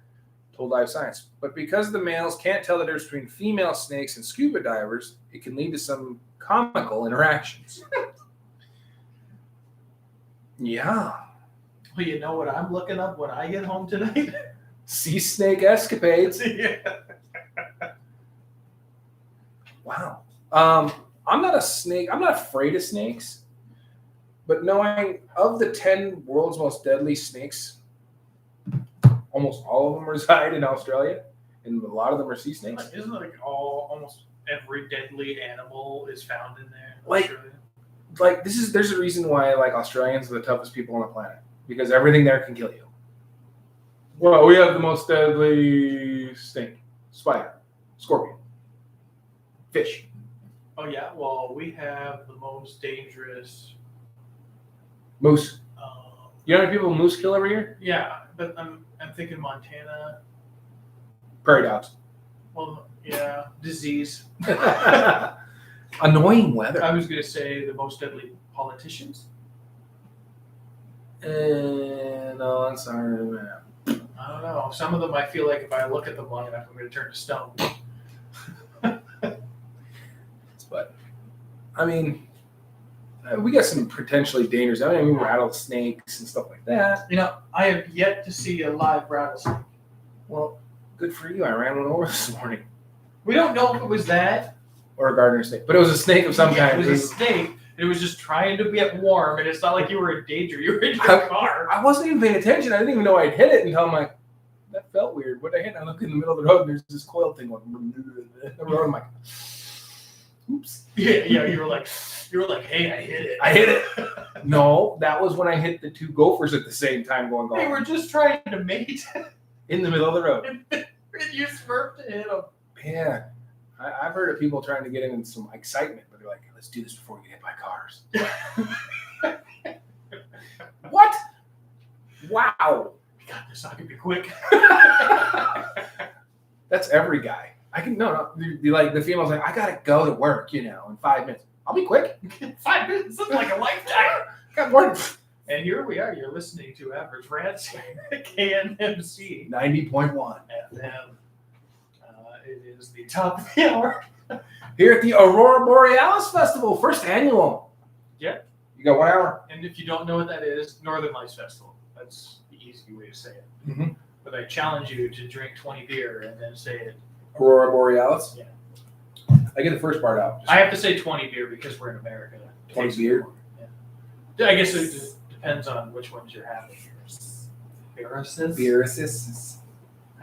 told Live Science. But because the males can't tell the difference between female snakes and scuba divers, it can lead to some comical interactions. Yeah. Well, you know what I'm looking up when I get home tonight? Sea snake escapades. Yeah. Wow. I'm not a snake. I'm not afraid of snakes. But knowing of the 10 world's most deadly snakes, almost all of them reside in Australia, and a lot of them are sea snakes. Isn't it like almost every deadly animal is found in there? Like there's a reason why like Australians are the toughest people on the planet, because everything there can kill you. Well, we have the most deadly snake, spider, scorpion, fish. Oh yeah, well we have the most dangerous Moose. You know how many people moose kill every year? Yeah, but I'm thinking Montana. Prairie dogs. Well, yeah, disease. Annoying weather. I was gonna say the most deadly politicians. No, I'm sorry, man. I don't know. Some of them I feel like if I look at them long enough, I'm gonna turn to stone. But I mean, we got some potentially dangerous. I mean, we rattlesnakes and stuff like that. You know, I have yet to see a live rattlesnake. Well, good for you. I ran one over this morning. We don't know if it was that Or a gardener snake, but it was a snake of some kind. It was a snake. It was just trying to get warm, and it's not like you were in danger. You were in your car. I wasn't even paying attention. I didn't even know I'd hit it until I'm like, that felt weird. What did I hit? I look in the middle of the road, and there's this coil thing going the road. I'm like, oops. Yeah. You were like, hey, I hit it. I hit it. No, that was when I hit the two gophers at the same time going They were just trying to mate. in the middle of the road. And you swerved to hit them. Yeah. I've heard of people trying to get in some excitement, but they're like, let's do this before we get hit by cars. What? Wow. We got this. I can be quick. That's every guy. The female's like, I gotta go to work, in 5 minutes. I'll be quick. 5 minutes is like a lifetime. Got more. And here we are. You're listening to Average Rants, KNMC 90.1 FM. It is the top of the hour. Here at the Aurora Borealis Festival, first annual. Yeah. You got 1 hour. And if you don't know what that is, Northern Lights Festival. That's the easy way to say it. Mm-hmm. But I challenge you to drink 20 beer and then say it. Aurora Borealis? Yeah. I get the first part out. I have to say 20 beer because we're in America. 20 beer? Yeah. I guess it just depends on which ones you're having. Beerses?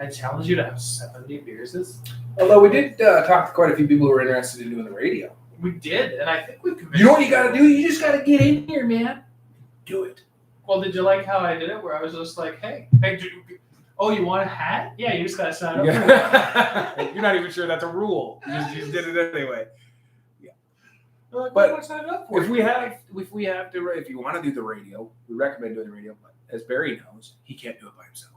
I challenge you to have 70 beerses. Although we did talk to quite a few people who were interested in doing the radio. We did, and I think we convinced. You know what you got to do? You just got to get in here, man. Do it. Well, did you like how I did it? Where I was just like, hey, you want a hat? Yeah, you just got to sign up. Yeah. You're not even sure that's a rule. You just did it anyway. Yeah. Like, but what do I sign up for? If you want to do the radio, we recommend doing the radio. But as Barry knows, he can't do it by himself.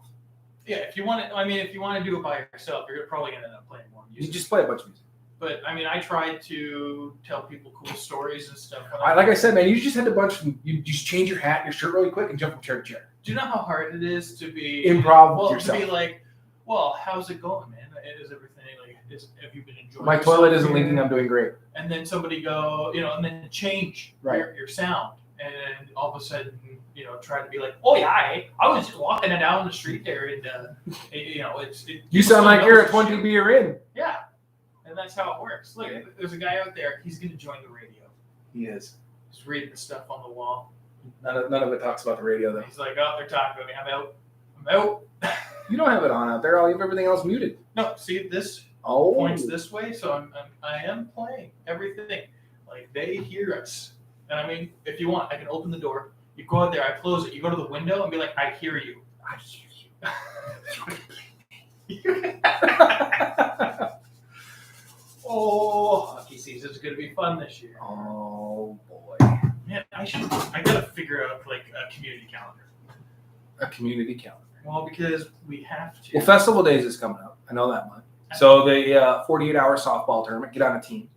Yeah, if you want to do it by yourself, you're probably going to end up playing more music. You just play a bunch of music. But I mean, I tried to tell people cool stories and stuff. Like I said, man, you just had you just change your hat and your shirt really quick and jump from chair to chair. Do you know how hard it is to be improv with yourself? To be like, well, how's it going, man? Is everything like? Have you been enjoying? My toilet isn't leaking. I'm doing great. And then somebody and then change your sound, and all of a sudden, try to be like, oh yeah, I was just walking down the street there, and You sound like you're a 20 beer in. Yeah. And that's how it works. Look, there's a guy out there. He's going to join the radio. He is. He's reading the stuff on the wall. None of it talks about the radio, though. He's like, oh, they're talking about me. I'm out. You don't have it on out there. I'll leave everything else muted. No, see, this points this way, so I am playing everything. Like, they hear us. And I mean, if you want, I can open the door. You go out there, I close it. You go to the window and be like, I hear you. I hear you. Oh, hockey season's gonna be fun this year. Oh boy. Man, I gotta figure out like a community calendar. A community calendar. Well, because we have to. Well, Festival Days is coming up. I know that much. So the 48-hour softball tournament, get on a team.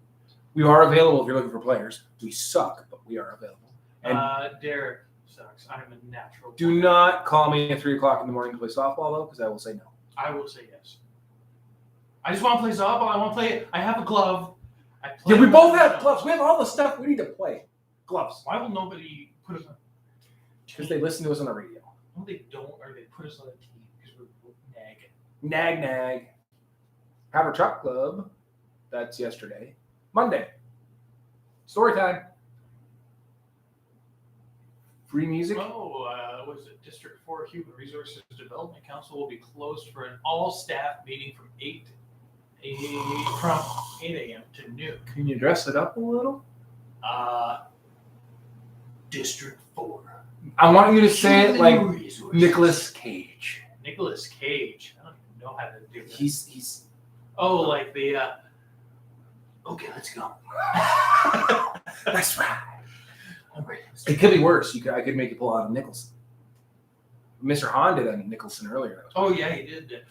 We are available if you're looking for players. We suck, but we are available. And Derek sucks. I'm a natural. Do not call me at 3 o'clock in the morning to play softball, though, because I will say no. I will say yes. I just want to play softball. I want to play. I have a glove. play Yeah, we on both my have own. gloves. We have all the stuff we need to play. Gloves. Why will nobody put us on? Because they listen to us on the radio. No, they don't, or they put us on a team because we're nagging. Nag. Have a truck club. That's yesterday. Monday. Story time. Free music. What is it? District 4 Human Resources Development Council will be closed for an all-staff meeting from 8 a.m. to noon. Can you dress it up a little? District 4. I want you to say it like Resources. Nicolas Cage. Nicolas Cage. I don't even know how to do that. He's. Oh, like the. Okay, let's go. That's right. I'm ready. It could be worse. I could make you pull out a Nicholson. Mr. Hahn did on Nicholson earlier. Oh yeah, he did that.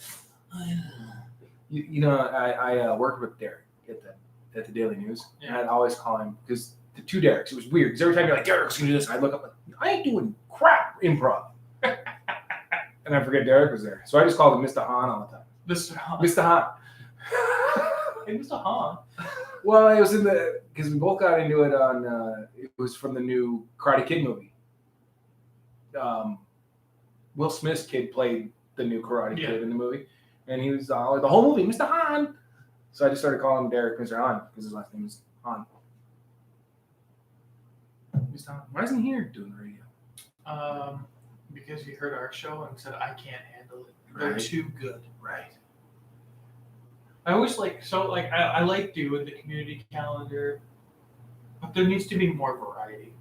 You know, I worked with Derek at the Daily News, and I'd always call him because the two Dereks. It was weird because every time you're like, Derek's gonna do this, and I look up like, I ain't doing crap improv, and I forget Derek was there, so I just called him Mr. Hahn all the time. Mr. Hahn. Mr. Hahn. Hey, Mr. Hahn. Well, it was because we both got into it on. It was from the new Karate Kid movie. Will Smith's kid played the new Karate Kid in the movie, and he was the whole movie, Mr. Hahn. So I just started calling him Derek Mr. Hahn because his last name is Hahn. Mr. Hahn. Why isn't he here doing the radio? Because he heard our show and said, I can't handle it. They're too good. Right. I always I like doing the community calendar, but there needs to be more variety.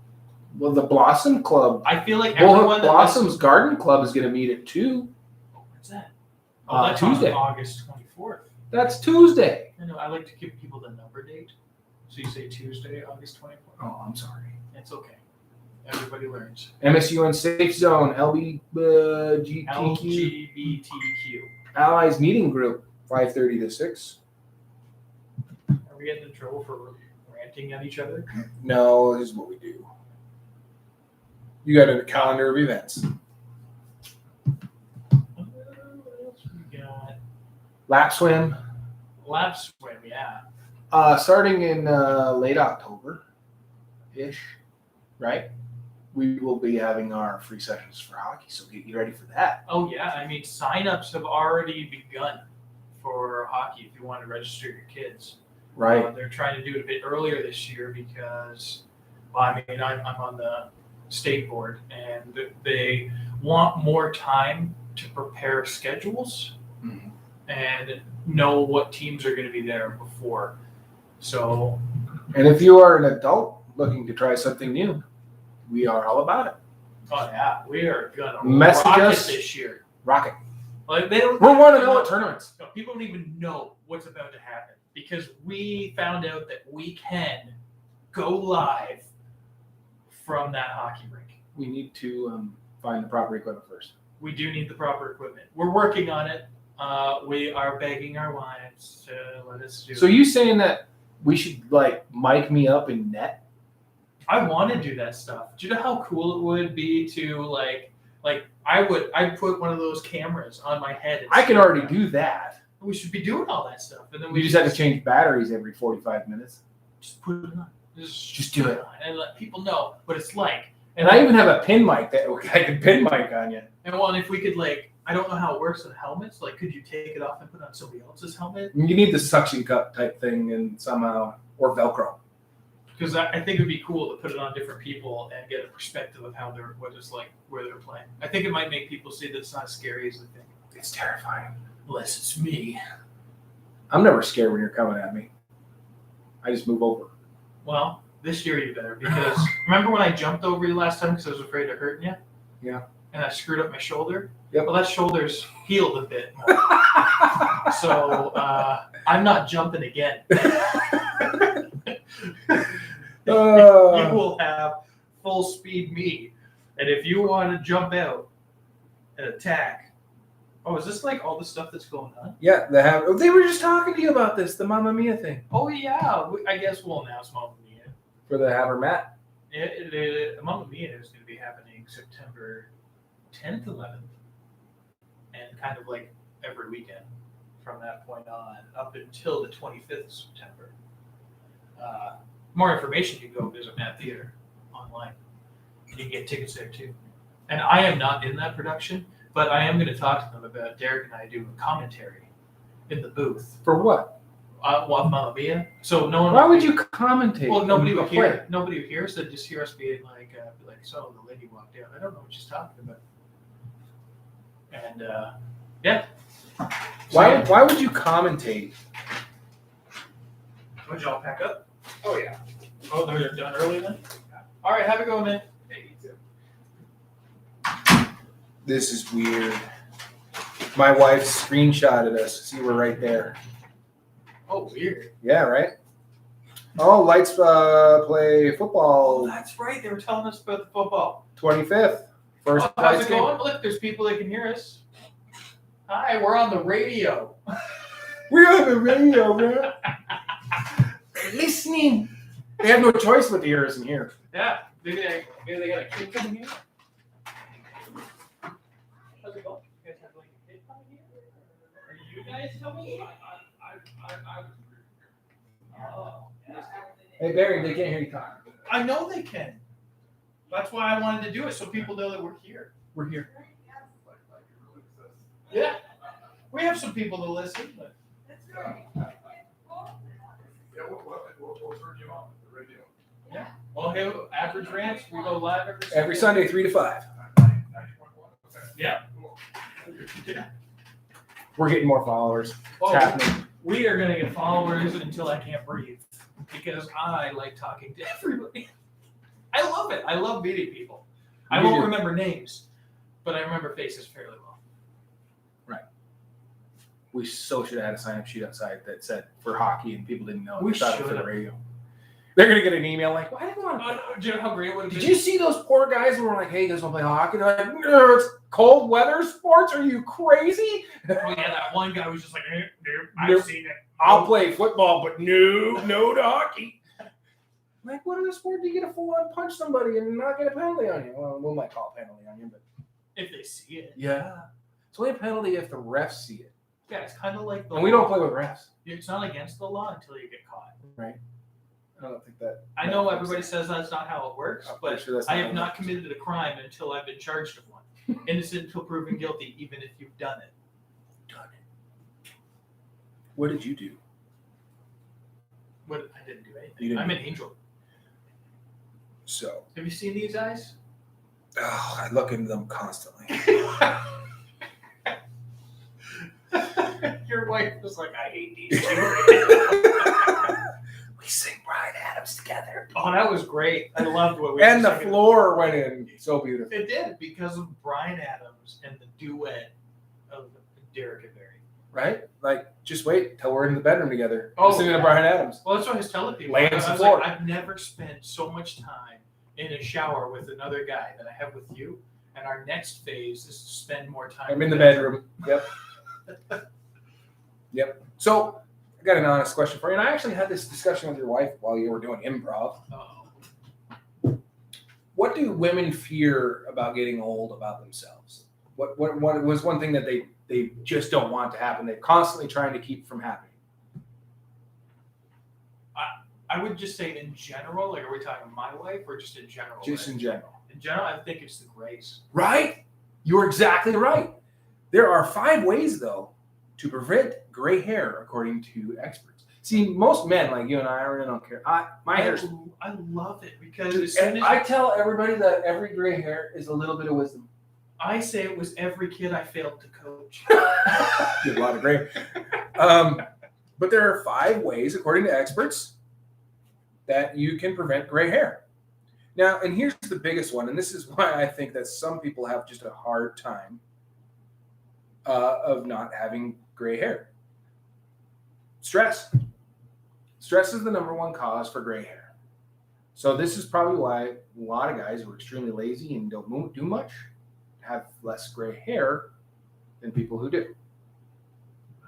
Well, the Blossom Club. I feel like everyone Blossom's Garden Club is going to meet at 2. What's that? Oh, that's Tuesday. On August 24th. That's Tuesday. I know. I like to give people the number date. So you say Tuesday, August 24th. Oh, I'm sorry. It's okay. Everybody learns. MSUN Safe Zone, LGBTQ. Allies Meeting Group, 5:30 to 6. Are we getting in trouble for ranting at each other? No, this is what we do. You got a calendar of events. What else we got? Lap swim. Lap swim, yeah. Starting in late October-ish, right? We will be having our free sessions for hockey, so get you ready for that. Oh, yeah. I mean, sign-ups have already begun for hockey if you want to register your kids. Right. They're trying to do it a bit earlier this year because, well, I mean, I'm on the state board, and they want more time to prepare schedules and know what teams are going to be there before. So, and if you are an adult looking to try something new, we are all about it. oh yeah, we are gonna Message rock us. it this year. Rocket. Like they don't. We're 1-0 at tournaments. No, people don't even know what's about to happen because we found out that we can go live from that hockey rink. We need to find the proper equipment first. We do need the proper equipment. We're working on it. We are begging our wives to let us do. So it. you saying that we should like mic me up in net? I want to do that stuff. Do you know how cool it would be to I'd put one of those cameras on my head. And I can already do that. We should be doing all that stuff, and then We just have to change batteries every 45 minutes. just put it on. Just do it. on and let people know what it's like. And I even have a pin mic that I can pin mic on you. And well, and if we could I don't know how it works with helmets. Like, could you take it off and put it on somebody else's helmet? You need the suction cup type thing and somehow, or Velcro. Because I think it'd be cool to put it on different people and get a perspective of what it's like where they're playing. I think it might make people see that it's not as scary as they think. It's terrifying. Unless it's me. I'm never scared when you're coming at me. I just move over. Well, this year you better, because remember when I jumped over you last time because I was afraid of hurting you? Yeah. And I screwed up my shoulder? Yep. Well, that shoulder's healed a bit more. So I'm not jumping again. You will have full speed me. And if you want to jump out and attack. Oh, is this like all the stuff that's going on? Yeah, they were just talking to you about this, the Mamma Mia thing. Oh, yeah. I guess we'll announce Mamma Mia. For the Haver Mat. Mamma Mia is going to be happening September 10th, 11th. And kind of like every weekend from that point on up until the 25th of September. more information, you can go visit Matt Theater online. You can get tickets there too. And I am not in that production, but I am going to talk to them about Derek and I doing commentary in the booth. For what? Mamma Mia. So no one. Why would you commentate? Well, nobody in a would hear. play? Nobody would hear. So they'd just hear us being like, so the lady walked out. I don't know what she's talking about. And yeah. Why would you commentate? Would y'all pack up? Oh yeah. Oh, they're done early then? All right, have a go, man. Hey, you too. This is weird. My wife screenshotted us. See, we're right there. Oh, weird. Yeah, right? Oh, Lights play Oh, football that's right. They were telling us about the football. 25th. First How's Lights it game. going? Look, there's people that can hear us. Hi, we're on the radio. We're on the radio, man. They're listening. They have no choice but to hear us in here. Yeah, maybe they got a kid coming here. How's it going? You guys have like a kid coming here? Are you guys coming? Oh, yeah. Hey, Barry, they can't hear you talk. I know they can. That's why I wanted to do it, so people know that we're here. We're here. Yeah. We have some people to listen, but Yeah, we'll turn you on the radio. well, hey, average rants, we go live Every Sunday, 3 to 5. 90.1. Yeah. Cool. Yeah. We're getting more followers. It's Oh, happening. we are gonna get followers until I can't breathe because I like talking to everybody. I love it. I love meeting people. I Me won't too. remember names, but I remember faces fairly well. We so should have had a sign-up sheet outside that said for hockey, and people didn't know. We They thought it was for should the have. radio. They're gonna get an email like, "Why do you want to?" Oh, no, do you know how great it would have Did been? you see those poor guys who were like, "Hey, you guys want to play hockey?" They're like, "No, it's cold weather sports. Are you crazy?" Oh yeah, that one guy was just like, nope, I've Nope. seen it. I'll play football, but no to hockey. Like, what other sport do you get a full-on punch somebody and not get a penalty on you? Well, we might call a penalty on you, but If they see it. yeah, it's only a penalty if the refs see it, Yeah, it's kind of like the and we don't play with refs. It's not against the law until you get caught. Right. I don't think that. I know everybody says that's not how it works, I'm but pretty sure that's I not have how it not works. committed a crime until I've been charged of one. Innocent until proven guilty, even if you've done it. What did you do? What? I didn't do You anything. didn't. I'm an angel. So, Have you seen these eyes? I look into them constantly. Your wife was like, I hate these two. We sing Brian Adams together. Oh, that was great. I loved what we And were the singing. floor went in so beautiful. It did because of Brian Adams and the duet of Derek and Barry. Right? Like, just wait till we're in the bedroom together. Oh, Listening yeah. to Brian Adams. Well, that's what I was telling people. Laying I some was floor. like, I've never spent so much time in a shower with another guy that I have with you. And our next phase is to spend more time. I'm in the bedroom. Yep. Yep. So, I got an honest question for you. And I actually had this discussion with your wife while you were doing improv. Oh, What do women fear about getting old about themselves? What was one thing that they just don't want to happen? They're constantly trying to keep from happening. I would just say in general, like, are we talking my wife or just in general? Just in general. In general, I think it's the grace. Right? You're exactly right. There are 5 ways, though, to prevent gray hair, according to experts. See, most men, like you and I, really don't care. My hair's. I love it because as soon as I tell everybody that every gray hair is a little bit of wisdom. I say it was every kid I failed to coach. You have a lot of gray. But there are 5 ways, according to experts, that you can prevent gray hair. Now, and here's the biggest one, and this is why I think that some people have just a hard time of not having gray hair. Stress. Stress is the number 1 cause for gray hair. So this is probably why a lot of guys who are extremely lazy and don't do much have less gray hair than people who do.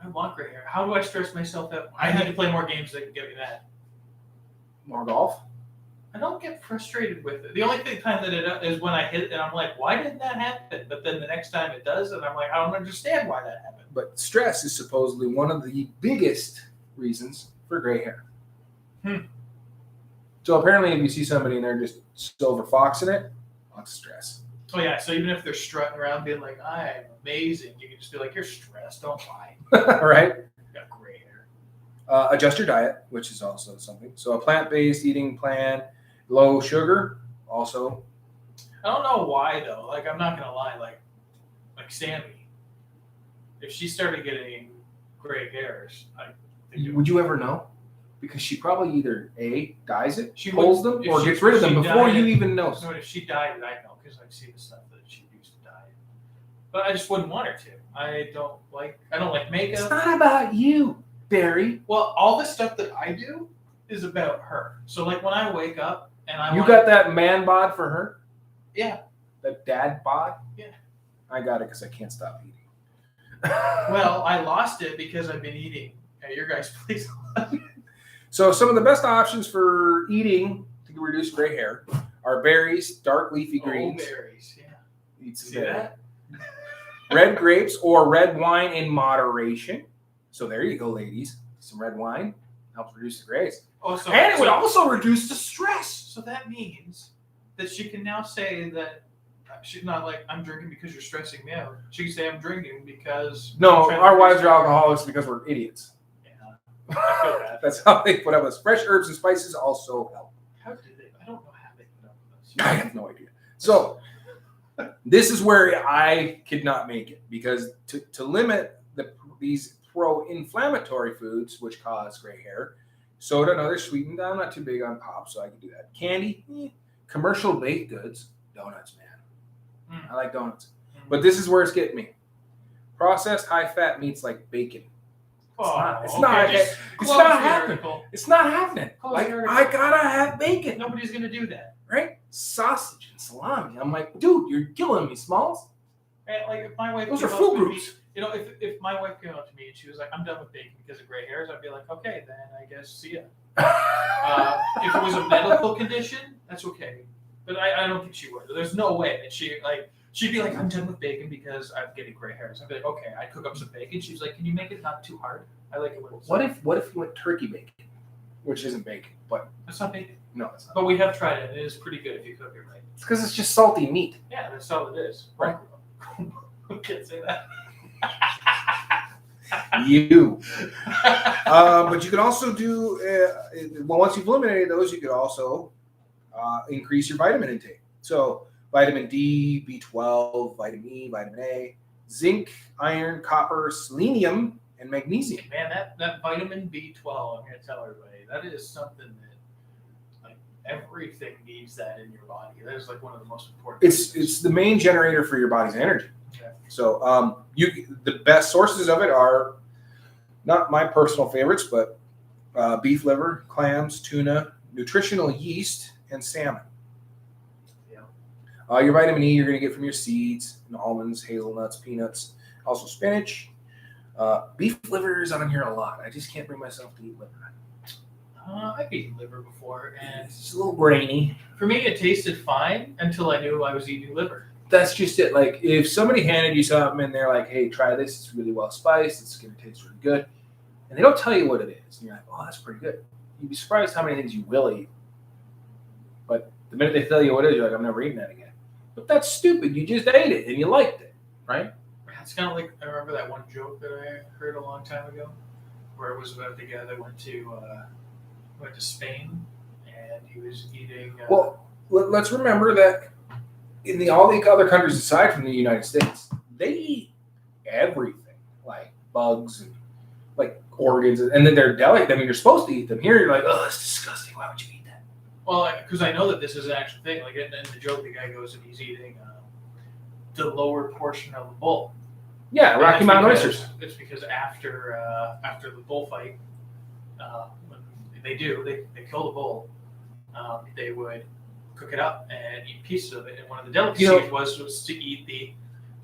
I want gray hair. How do I stress myself out? I had to play more games that can get me that. More golf. I don't get frustrated with it. The only time that it is when I hit it and I'm like, why didn't that happen? But then the next time it does, and I'm like, I don't understand why that happened. But stress is supposedly one of the biggest reasons for gray hair. So apparently, if you see somebody and they're just silver foxing it, lots of stress. Oh yeah, so even if they're strutting around being like, "I'm amazing," you can just be like, "You're stressed. Don't lie. Right? You got gray hair." Adjust your diet, which is also something. So a plant-based eating plan, low sugar, also. I don't know why though. Like I'm not gonna lie. Like Sammy, if she started getting gray hairs, I think Would you ever know? Because she probably either A, dyes it, She pulls would- them, if or she- gets rid of if them she before dyed you it- even know. No, if she dyed it, I know because I've seen the stuff that she used to dye. But I just wouldn't want her to. I don't like It's makeup. not about you, Barry. Well, all the stuff that I do is about her. So like when I wake up and I You wanna- got that man bod for her? Yeah. That dad bod? Yeah. I got it because I can't stop eating. Well, I lost it because I've been eating at your guys' place. So some of the best options for eating to reduce gray hair are berries, dark leafy greens. berries, yeah. Eat some See berry. that? Red grapes or red wine in moderation. So there you go, ladies. Some red wine helps reduce the grays. Oh, so And it would so- also reduce the stress. So that means that she can now say that she's not like, I'm drinking because you're stressing me out. She can say, I'm drinking because. No, I'm trying to our reduce wives are stress." alcoholics because we're idiots. Yeah. I feel bad. That's how they put up with us. Fresh herbs and spices also help. How did they? I don't know how they put up with I this. have no idea. So this is where I could not make it because to limit these pro-inflammatory foods which cause gray hair, soda and other sweetened. I'm not too big on pop, so I can do that. Candy, commercial baked goods, donuts, man. I like donuts, but this is where it's getting me. Processed high-fat meats like bacon. It's not happening. It's not happening. Close Like the I gotta have bacon. Nobody's gonna do that. Right? Sausage and salami. I'm like, dude, you're killing me, Smalls. And like if my wife Those came are up food to me- groups. You know, if my wife came up to me and she was like, I'm done with bacon because of gray hairs, I'd be like, okay, then I guess see ya. If it was a medical condition, that's okay. But I don't think she would. There's no way that she'd be like, I'm done with bacon because I'm getting gray hairs. I'd be like, okay, I'd cook up some bacon. She's like, can you make it not too hard? I like it when it's What if you went turkey bacon, which isn't bacon, but That's not bacon. no, it's not. But we have tried it. It is pretty good if you cook it right. It's because it's just salty meat. Yeah, that's all it is. Right. Can't say that. You. But you can also do well once you've eliminated those. You could also increase your vitamin intake. So vitamin D, B12, vitamin E, vitamin A, zinc, iron, copper, selenium, and magnesium. Man, that vitamin B12, I'm gonna tell everybody, that is something that like everything needs that in your body. That is like one of the most important things. It's the main generator for your body's energy. Yeah. So the best sources of it are not my personal favorites, but beef liver, clams, tuna, nutritional yeast, and salmon. Yeah. Your vitamin E you're going to get from your seeds, and almonds, hazelnuts, peanuts, also spinach. Beef liver is on here a lot. I just can't bring myself to eat liver. I've eaten liver before, and It's just a little grainy. for me, it tasted fine until I knew I was eating liver. That's just it. Like if somebody handed you something and they're like, "Hey, try this. It's really well spiced. It's going to taste really good," and they don't tell you what it is, and you're like, "Oh, that's pretty good." You'd be surprised how many things you will eat. But the minute they tell you what it is, you're like, "I'm never eating that again." But that's stupid. You just ate it and you liked it, right? It's kind of like I remember that one joke that I heard a long time ago, where it was about the guy that went to Spain and he was eating. Well, let's remember that in all the other countries aside from the United States, they eat everything, like bugs and like organs, and then they're delicate. I mean, you're supposed to eat them. Here, you're like, "Oh, it's disgusting. Why would you eat that?" Well, because I know that this is an actual thing. Like in the joke, the guy goes and he's eating the lower portion of the bull. Yeah, And Rocky it's Mountain because- oysters. It's because after the bullfight, when they kill the bull, they would cook it up and eat pieces of it. And one of the delicacies was to eat the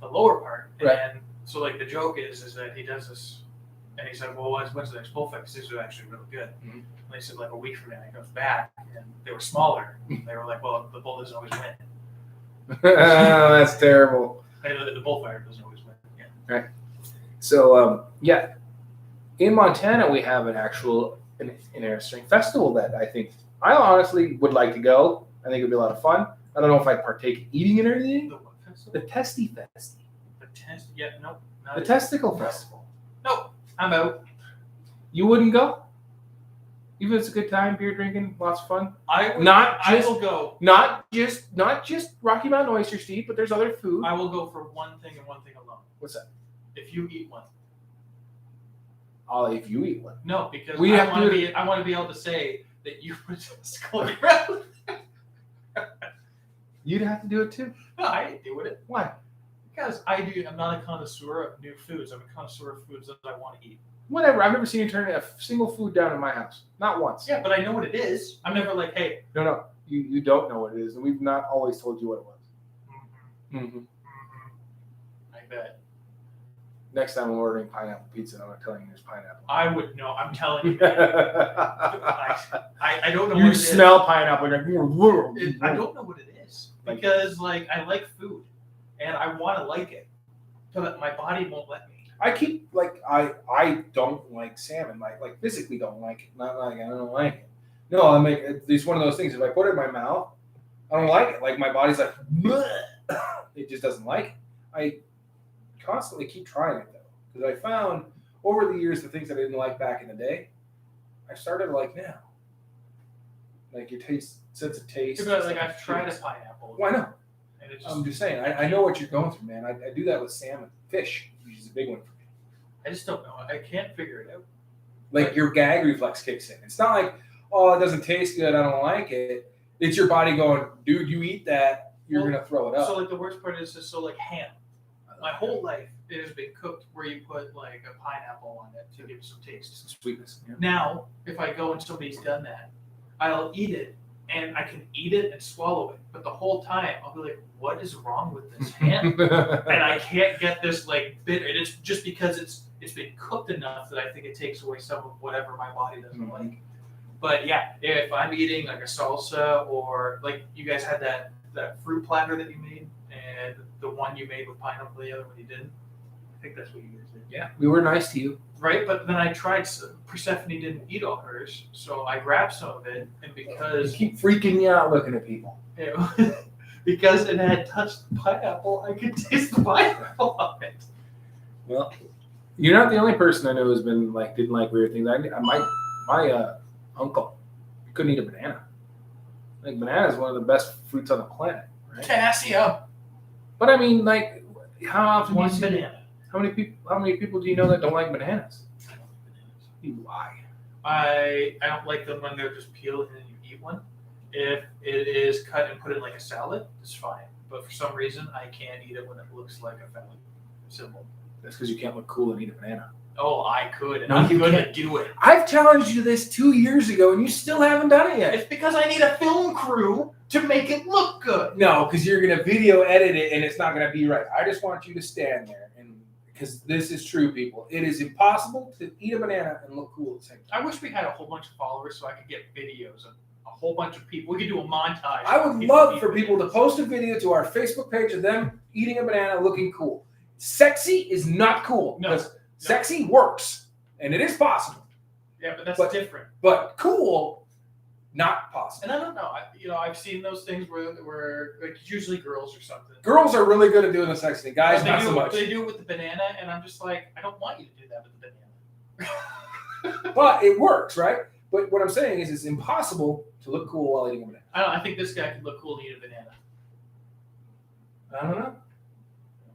lower part. Right. And so like the joke is that he does this, and he said, "Well, when's the next bullfight? Because these are actually really good." Mhm. And they said like a week from now. He comes back, and they were smaller. They were like, "Well, the bull doesn't always win. That's terrible. The bullfighter doesn't always win." Yeah. So, in Montana, we have an interesting festival that I think I honestly would like to go. I think it'd be a lot of fun. I don't know if I'd partake in eating it or anything. The what festival? The Testy Fest. The test? Yeah, nope. Not The it. Testicle Festival. Nope. I'm out. You wouldn't go? Even if it's a good time, beer drinking, lots of fun. I would, Not I just- will go. Not just Rocky Mountain Oyster Steve, but there's other food. I will go for one thing and one thing alone. What's that? If you eat one. If you eat one. No, because We have I want to- to be. I want to be able to say that you put a skull in your mouth. You'd have to do it too. No, I ain't doing it Why? because I'm not a connoisseur of new foods. I'm a connoisseur of foods that I want to eat. Whatever. I've never seen you turn a single food down in my house. Not once. Yeah, but I know what it is. I'm never like, hey. No. You don't know what it is, and we've not always told you what it was. Mm-hmm, Mm-hmm. I bet. Next time I'm ordering pineapple pizza, I'm not telling you there's pineapple. I would know. I'm telling you. you I don't know what it smell pineapple. You're like, is. I don't know what it is because like I like food and I want to like it, but my body won't let me. I keep like I don't like salmon. Like physically don't like it. Not like I don't like it. No, I make it's one of those things. If I put it in my mouth, I don't like it. Like my body's like, bleh. It just doesn't like it. I constantly keep trying it though, because I found over the years the things that I didn't like back in the day, I started to like now. Like your taste, sense of taste. Yeah, but like I've tried a pineapple. Why not? And it just, I'm just saying. I know what you're going through, man. I do that with salmon, fish, which is a big one for me. I just don't know. I can't figure it out. Like your gag reflex kicks in. It's not like, oh, it doesn't taste good, I don't like it. It's your body going, dude, you eat that, you're Well, gonna throw it up. So like the worst part is just so like ham. My whole life it has been cooked where you put like a pineapple on it to give it some taste. Sweetness. Yeah. Now, if I go and somebody's done that, I'll eat it and I can eat it and swallow it. But the whole time I'll be like, what is wrong with this ham? And I can't get this like bitter. And it's just because it's been cooked enough that I think it takes away some of whatever my body doesn't like. But yeah, if I'm eating like a salsa or like you guys had that fruit platter that you made and the one you made with pineapple, the other one you didn't. I think that's what you guys did. Yeah, we were nice to you. Right, but then I tried. Persephone didn't eat all hers, so I grabbed some of it, and You because keep freaking me out looking at people. because it had touched the pineapple, I could taste the pineapple on it. Well, you're not the only person I know who's been like didn't like weird things. My uncle couldn't eat a banana. I think banana is one of the best fruits on the planet, right? Potassium. But I mean, like, how often do you One see banana. How many people do you know that don't like bananas? You lie. I don't like them when they're just peeled and then you eat one. If it is cut and put in like a salad, it's fine. But for some reason, I can't eat it when it looks like a phallic symbol. That's because you can't look cool and eat a banana. Oh, I could, and No, I'm you going to can't. do it. I've challenged you this 2 years ago, and you still haven't done it yet. It's because I need a film crew to make it look good. No, because you're gonna video edit it, and it's not gonna be right. I just want you to stand there, and because this is true, people. It is impossible to eat a banana and look cool at the same time. I wish we had a whole bunch of followers so I could get videos of a whole bunch of people. We could do a montage. I of would people love eating for people to bananas. post a video to our Facebook page of them eating a banana looking cool. Sexy is not cool No. because sexy works, and it is possible. Yeah, but that's but- different. But cool, not possible. And I don't know. I've seen those things where like it's usually girls or something. Girls are really good at doing the sexy thing. Guys, But they not do, so much. They do it with the banana, and I'm just like, I don't want you to do that with the banana. But it works, right? But what I'm saying is it's impossible to look cool while eating a banana. I don't know. I think this guy could look cool and eat a banana. I don't know.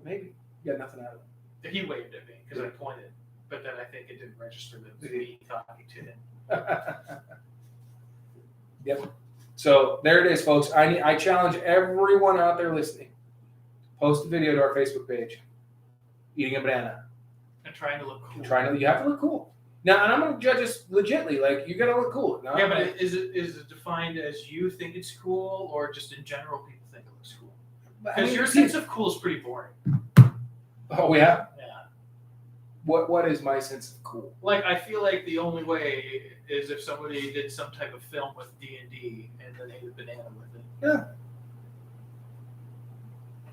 Maybe. You got nothing out of it. He waved at me because I pointed, but then I think it didn't register that it was me talking to him. Yep. So there it is, folks. I challenge everyone out there listening. Post a video to our Facebook page. Eating a banana. And trying to look cool. You have to look cool. Now, and I'm gonna judge us legitly. Like you gotta look cool. No? Yeah, but is it defined as you think it's cool, or just in general people think it looks cool? I Because mean, your sense of cool is pretty boring. Oh yeah. Yeah. What is my sense of cool? Like I feel like the only way is if somebody did some type of film with D&D and then ate a banana with it. Yeah.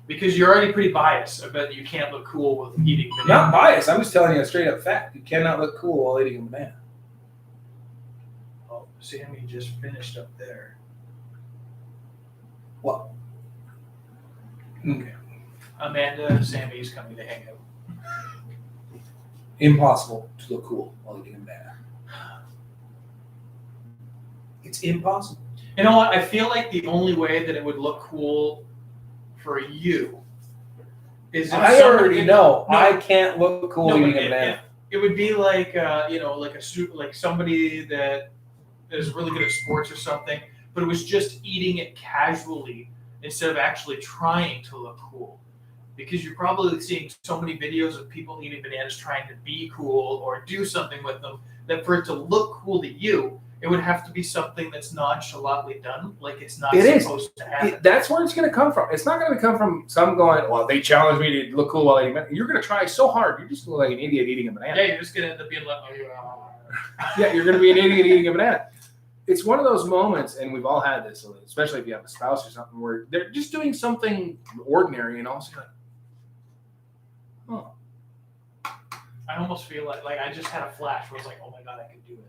Because you're already pretty biased. I bet you can't look cool with eating I'm banana. not biased. I'm just telling you a straight up fact. You cannot look cool while eating a banana. Oh, Sammy just finished up there. What? Okay. Amanda and Sammy's coming to hang out. Impossible to look cool while eating a banana. It's impossible. You know what? I feel like the only way that it would look cool for you is if I already know No, I can't look cool no, but eating a banana. it would be like like somebody that is really good at sports or something, but it was just eating it casually instead of actually trying to look cool. Because you're probably seeing so many videos of people eating bananas trying to be cool or do something with them that for it to look cool to you, it would have to be something that's nonchalantly done, like it's not supposed to happen. That's where it's going to come from. It's not going to come from some going, well, they challenged me to look cool while eating a banana. You're going to try so hard. You're just going to look like an idiot eating a banana. Yeah, you're just going to end up being like, Yeah, you're going to be an idiot eating a banana. It's one of those moments, and we've all had this, especially if you have a spouse or something, where they're just doing something ordinary, and also you're like, oh. I almost feel like I just had a flash where I was like, oh my God, I could do it.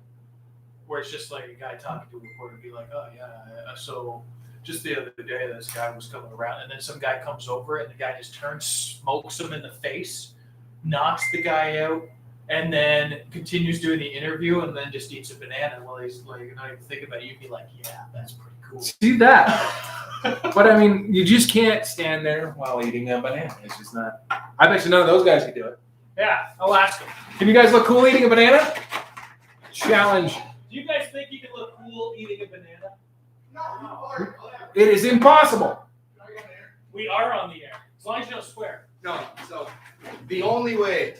Where it's just like a guy talking to a reporter and be like, oh yeah, so just the other day this guy was coming around and then some guy comes over and the guy just turns, smokes him in the face, knocks the guy out, and then continues doing the interview and then just eats a banana while he's like not even thinking about it. You'd be like, yeah, that's pretty cool. See that? But I mean, you just can't stand there while eating a banana. It's just not. I bet you none of those guys could do it. Yeah, I'll ask him. Can you guys look cool eating a banana? Challenge. Do you guys think you can look cool eating a banana? No, It is impossible. We are on the air. As long as you don't swear. No, so the only way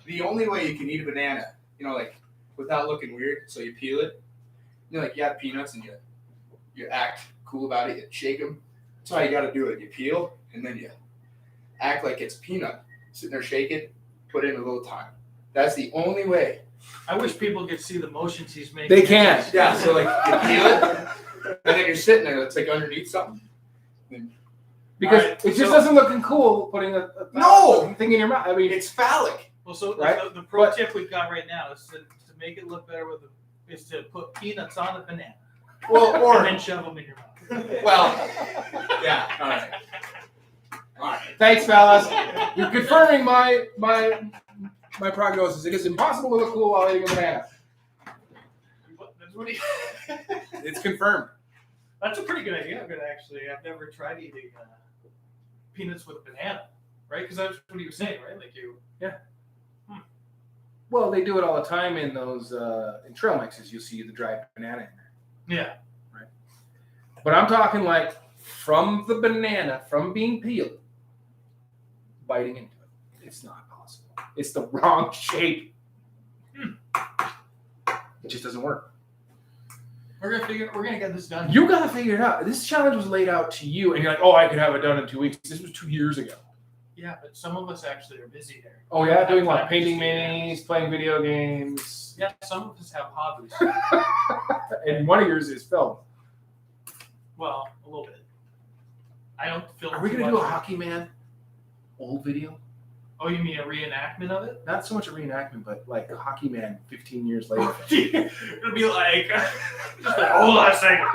you can eat a banana, like without looking weird, so you peel it. You have peanuts and you act cool about it, you shake them. That's how you gotta do it. You peel and then you act like it's peanut. Sit there, shake it, put in a little time. That's the only way. I wish people could see the motions he's making. They can. Yeah, so you peel it, and then you're sitting there, it's like underneath something. Because All right, it just so- doesn't look cool putting a No! thing in your mouth. I mean, It's phallic. Well, so Right? the pro tip we've got right now is to make it look better is to put peanuts on a banana Well, and then shove them in your mouth. well, yeah, all right. All right. thanks, fellas. You're confirming my prognosis. It is impossible to look cool while eating a banana. That's what he. It's confirmed. That's a pretty good idea. I've never tried eating peanuts with a banana, right? Because that's what he was saying, right? Like you. Well, they do it all the time in those in trail mixes. You'll see the dried banana in there. Yeah. But I'm talking like from the banana, from being peeled, biting into it. It's not possible. It's the wrong shape. It just doesn't work. We're gonna get this done. You gotta figure it out. This challenge was laid out to you, and you're like, "Oh, I could have it done in 2 weeks." This was 2 years ago. Yeah, but some of us actually are busy there. Oh yeah, doing Have what? time to Painting see minis, playing video games, Yeah, some of us have hobbies. and one of yours is film. Well, a little bit. I don't feel. Are we gonna do a Hockey Man old video? Oh, you mean a reenactment of it? Not so much a reenactment, but like a Hockey Man 15 years later. It'll be like, just like, hold on a second.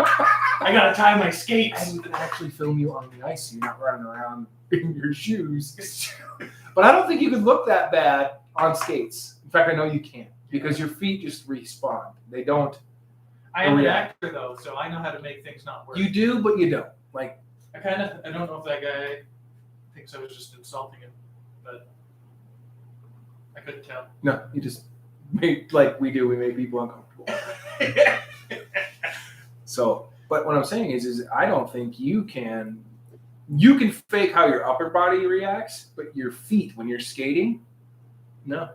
I gotta tie my skates. And we can actually film you on the ice so you're not running around in your shoes. But I don't think you could look that bad on skates. In fact, I know you can't because your feet just respawn. They don't. I am an react. actor though, so I know how to make things not work. You do, but you don't. Like, I don't know if that guy thinks I was just insulting him, but I couldn't tell. no, you just make like we do. We make people uncomfortable. So, but what I'm saying is I don't think you can. You can fake how your upper body reacts, but your feet when you're skating, no,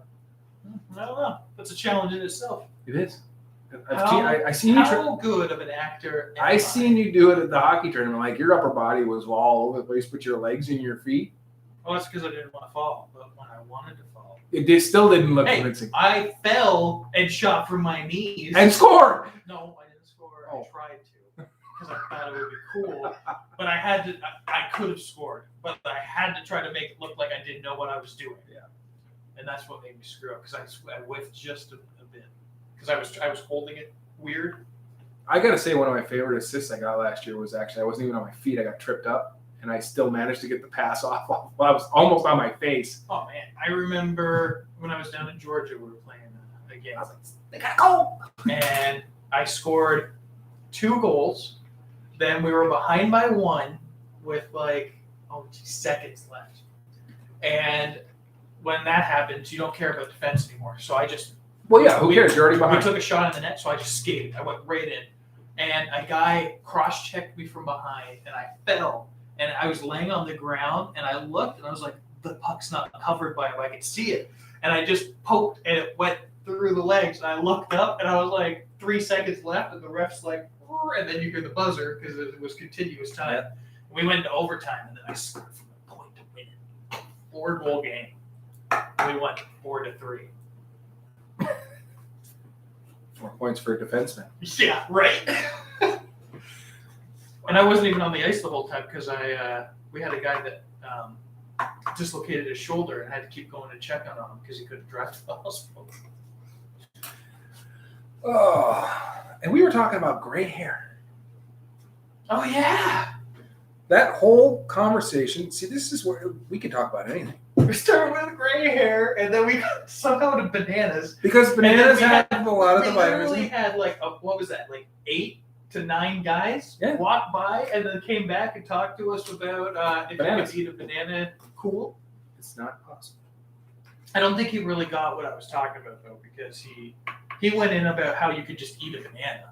I don't know. That's a challenge in itself. it is. How- I seen you. How good of an actor am I seen you do it at the hockey tournament. Like your upper body was all over the place, but your legs and your feet, Well, that's because I didn't want to fall, but when I wanted to fall, still didn't look Hey. convincing. I fell and shot from my knees. And scored. No, I didn't score. Oh. I tried to because I thought it would be cool. But I had to. I could have scored, but I had to try to make it look like I didn't know what I was doing. Yeah. And that's what made me screw up because I whiffed just a bit because I was holding it weird. I gotta say, one of my favorite assists I got last year was actually I wasn't even on my feet. I got tripped up, and I still managed to get the pass off while I was almost on my face. Oh man, I remember when I was down in Georgia, we were playing a game, I was like, "They gotta go!" and I scored 2 goals. Then we were behind by 1 with like 2 seconds left, and when that happens, you don't care about defense anymore. So I just Well, yeah. Who cares? You're already we behind. took a shot in the net, so I just skated. I went right in, and a guy cross-checked me from behind, and I fell. And I was laying on the ground, and I looked, and I was like, the puck's not covered by him. I could see it. And I just poked, and it went through the legs. And I looked up, and I was like, 3 seconds left, and the ref's like, and then you hear the buzzer because it was continuous time. Yeah. We went into overtime, and then I scored from the point to win it. 4-goal game. We won 4-3. 4 points for a defenseman. Yeah, right. And I wasn't even on the ice the whole time because we had a guy that dislocated his shoulder and had to keep going to check on him because he couldn't drive to the hospital. Oh, and we were talking about gray hair. Oh yeah. That whole conversation. See, this is where we can talk about anything We started with gray hair, and then we got somehow to bananas. because bananas we have a lot of We the vitamins. literally had like what was that? Like 8 to 9 guys Yeah. walk by and then came back and talked to us about if Bananas. you could eat a banana. Cool. It's not possible. I don't think he really got what I was talking about though, because he went in about how you could just eat a banana.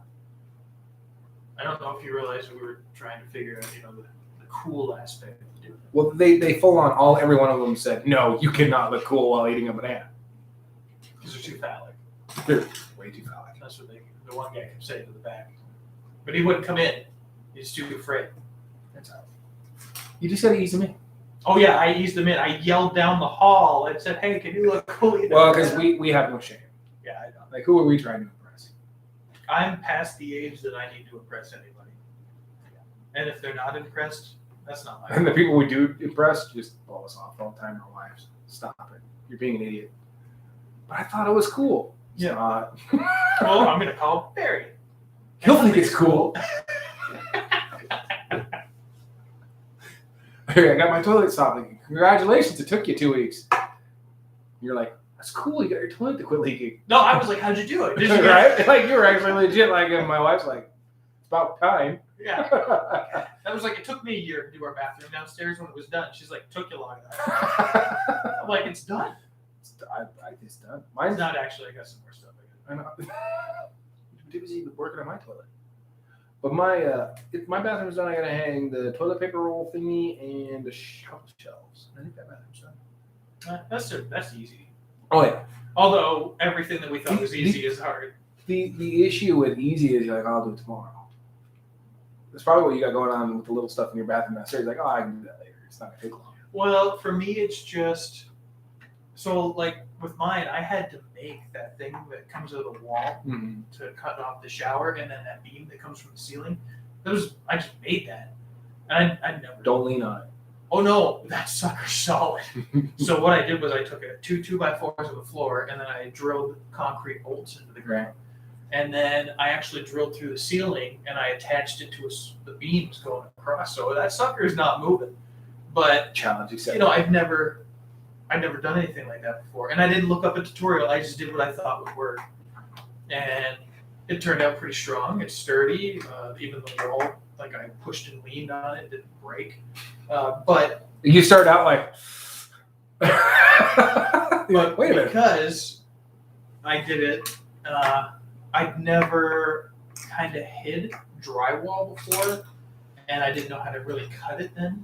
I don't know if you realized we were trying to figure out, the cool aspect of doing it. Well, they full on every one of them said, no, you cannot look cool while eating a banana. Because they're too phallic. They're way too phallic. That's what the one guy kept saying to the back. But he wouldn't come in. He's too afraid. That's how. You just gotta ease them in. Oh yeah, I eased him in. I yelled down the hall and said, "Hey, can you look cool?" Well, because we have no shame. Yeah, I know. Like, who are we trying to impress? I'm past the age that I need to impress anybody. And if they're not impressed, that's not my And the fault. people we do impress just blow us off all the time in our lives. Stop it. You're being an idiot. But I thought it was cool. It's Yeah. not. Well, I'm gonna call Barry. He'll think it's cool. Hey, I got my toilet stopped leaking. Congratulations, it took you 2 weeks. You're like, that's cool. You got your toilet to quit leaking. No, I was like, "How'd you do it?" Did you get Right? Like, you were actually legit. Like, and my wife's like, it's about time. Yeah. That was like, it took me a year to do our bathroom downstairs. When it was done, she's like, "Took you long enough." I'm like, "It's done." It's done. It's Mine's not actually. I got some more stuff. I know. Too busy working on my toilet. But if my bathroom's done, I gotta hang the toilet paper roll thingy and the shelves. I think that bathroom's done. That's easy. Oh yeah. Although everything that we thought was easy is hard. The issue with easy is you're like, I'll do it tomorrow. That's probably what you got going on with the little stuff in your bathroom downstairs. Like, oh, I can do that later. It's not gonna take long. Well, for me, it's just so like with mine, I had to make that thing that comes out of the wall Mm-hmm. to cut off the shower, and then that beam that comes from the ceiling. I just made that, and I never. Don't lean on it. Oh no, that sucker's solid. So what I did was I took two 2x4s of the floor, and then I drilled concrete bolts into the ground, and then I actually drilled through the ceiling, and I attached it to the beams going across. So that sucker is not moving, but Challenge accepted. I've never done anything like that before, and I didn't look up a tutorial. I just did what I thought would work, and it turned out pretty strong. It's sturdy. Even the wall, like I pushed and leaned on it, didn't break. But You start out like, wait a minute. Because I did it, I'd never kind of hid drywall before, and I didn't know how to really cut it then,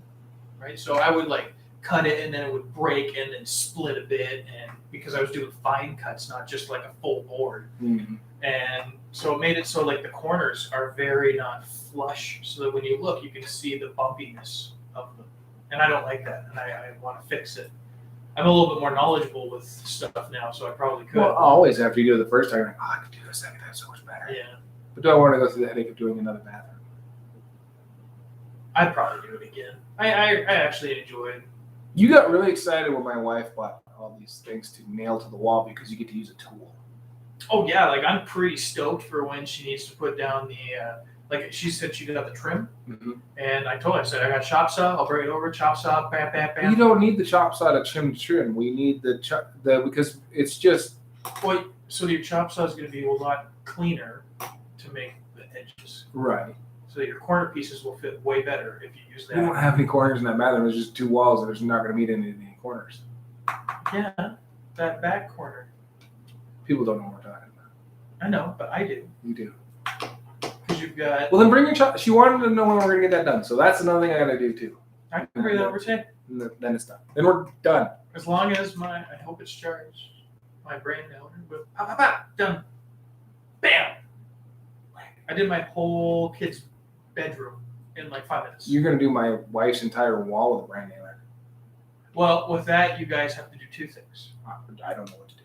right? So I would like cut it, and then it would break and then split a bit, and because I was doing fine cuts, not just like a full board. Mm-hmm. And so it made it so like the corners are very not flush, so that when you look, you can see the bumpiness of them. And I don't like that, and I want to fix it. I'm a little bit more knowledgeable with stuff now, so I probably could. Well, always after you do it the first time, you're like, oh, I could do a second time so much better. Yeah, But do I want to go through the headache of doing another bathroom? I'd probably do it again. I actually enjoyed. You got really excited when my wife bought all these things to nail to the wall because you get to use a tool. Oh yeah, like I'm pretty stoked for when she needs to put down the like she said she got the trim, and I told her I said I got chop saw. I'll bring it over, chop saw, bam, bam, bam. You don't need the chop saw to trim. We need the because it's just Well, so your chop saw is going to be a lot cleaner to make the edges. right. So your corner pieces will fit way better if you use We don't that. have any corners in that bathroom. There's just two walls, and there's not going to meet any corners. Yeah, that back corner. People don't know what we're talking about. I know, but I do. You do. Because you've got. Well, then bring your chop. She wanted to know when we're going to get that done, so that's another thing I got to do too. I can bring that over today. And then it's done. Then we're done. As long as I hope it's charged. My brain melted. But pop, pop, pop, done. Bam! I did my whole kid's bedroom in like 5 minutes. You're going to do my wife's entire wall with a brand nailer. Well, with that, you guys have to do two things. I don't know what to do.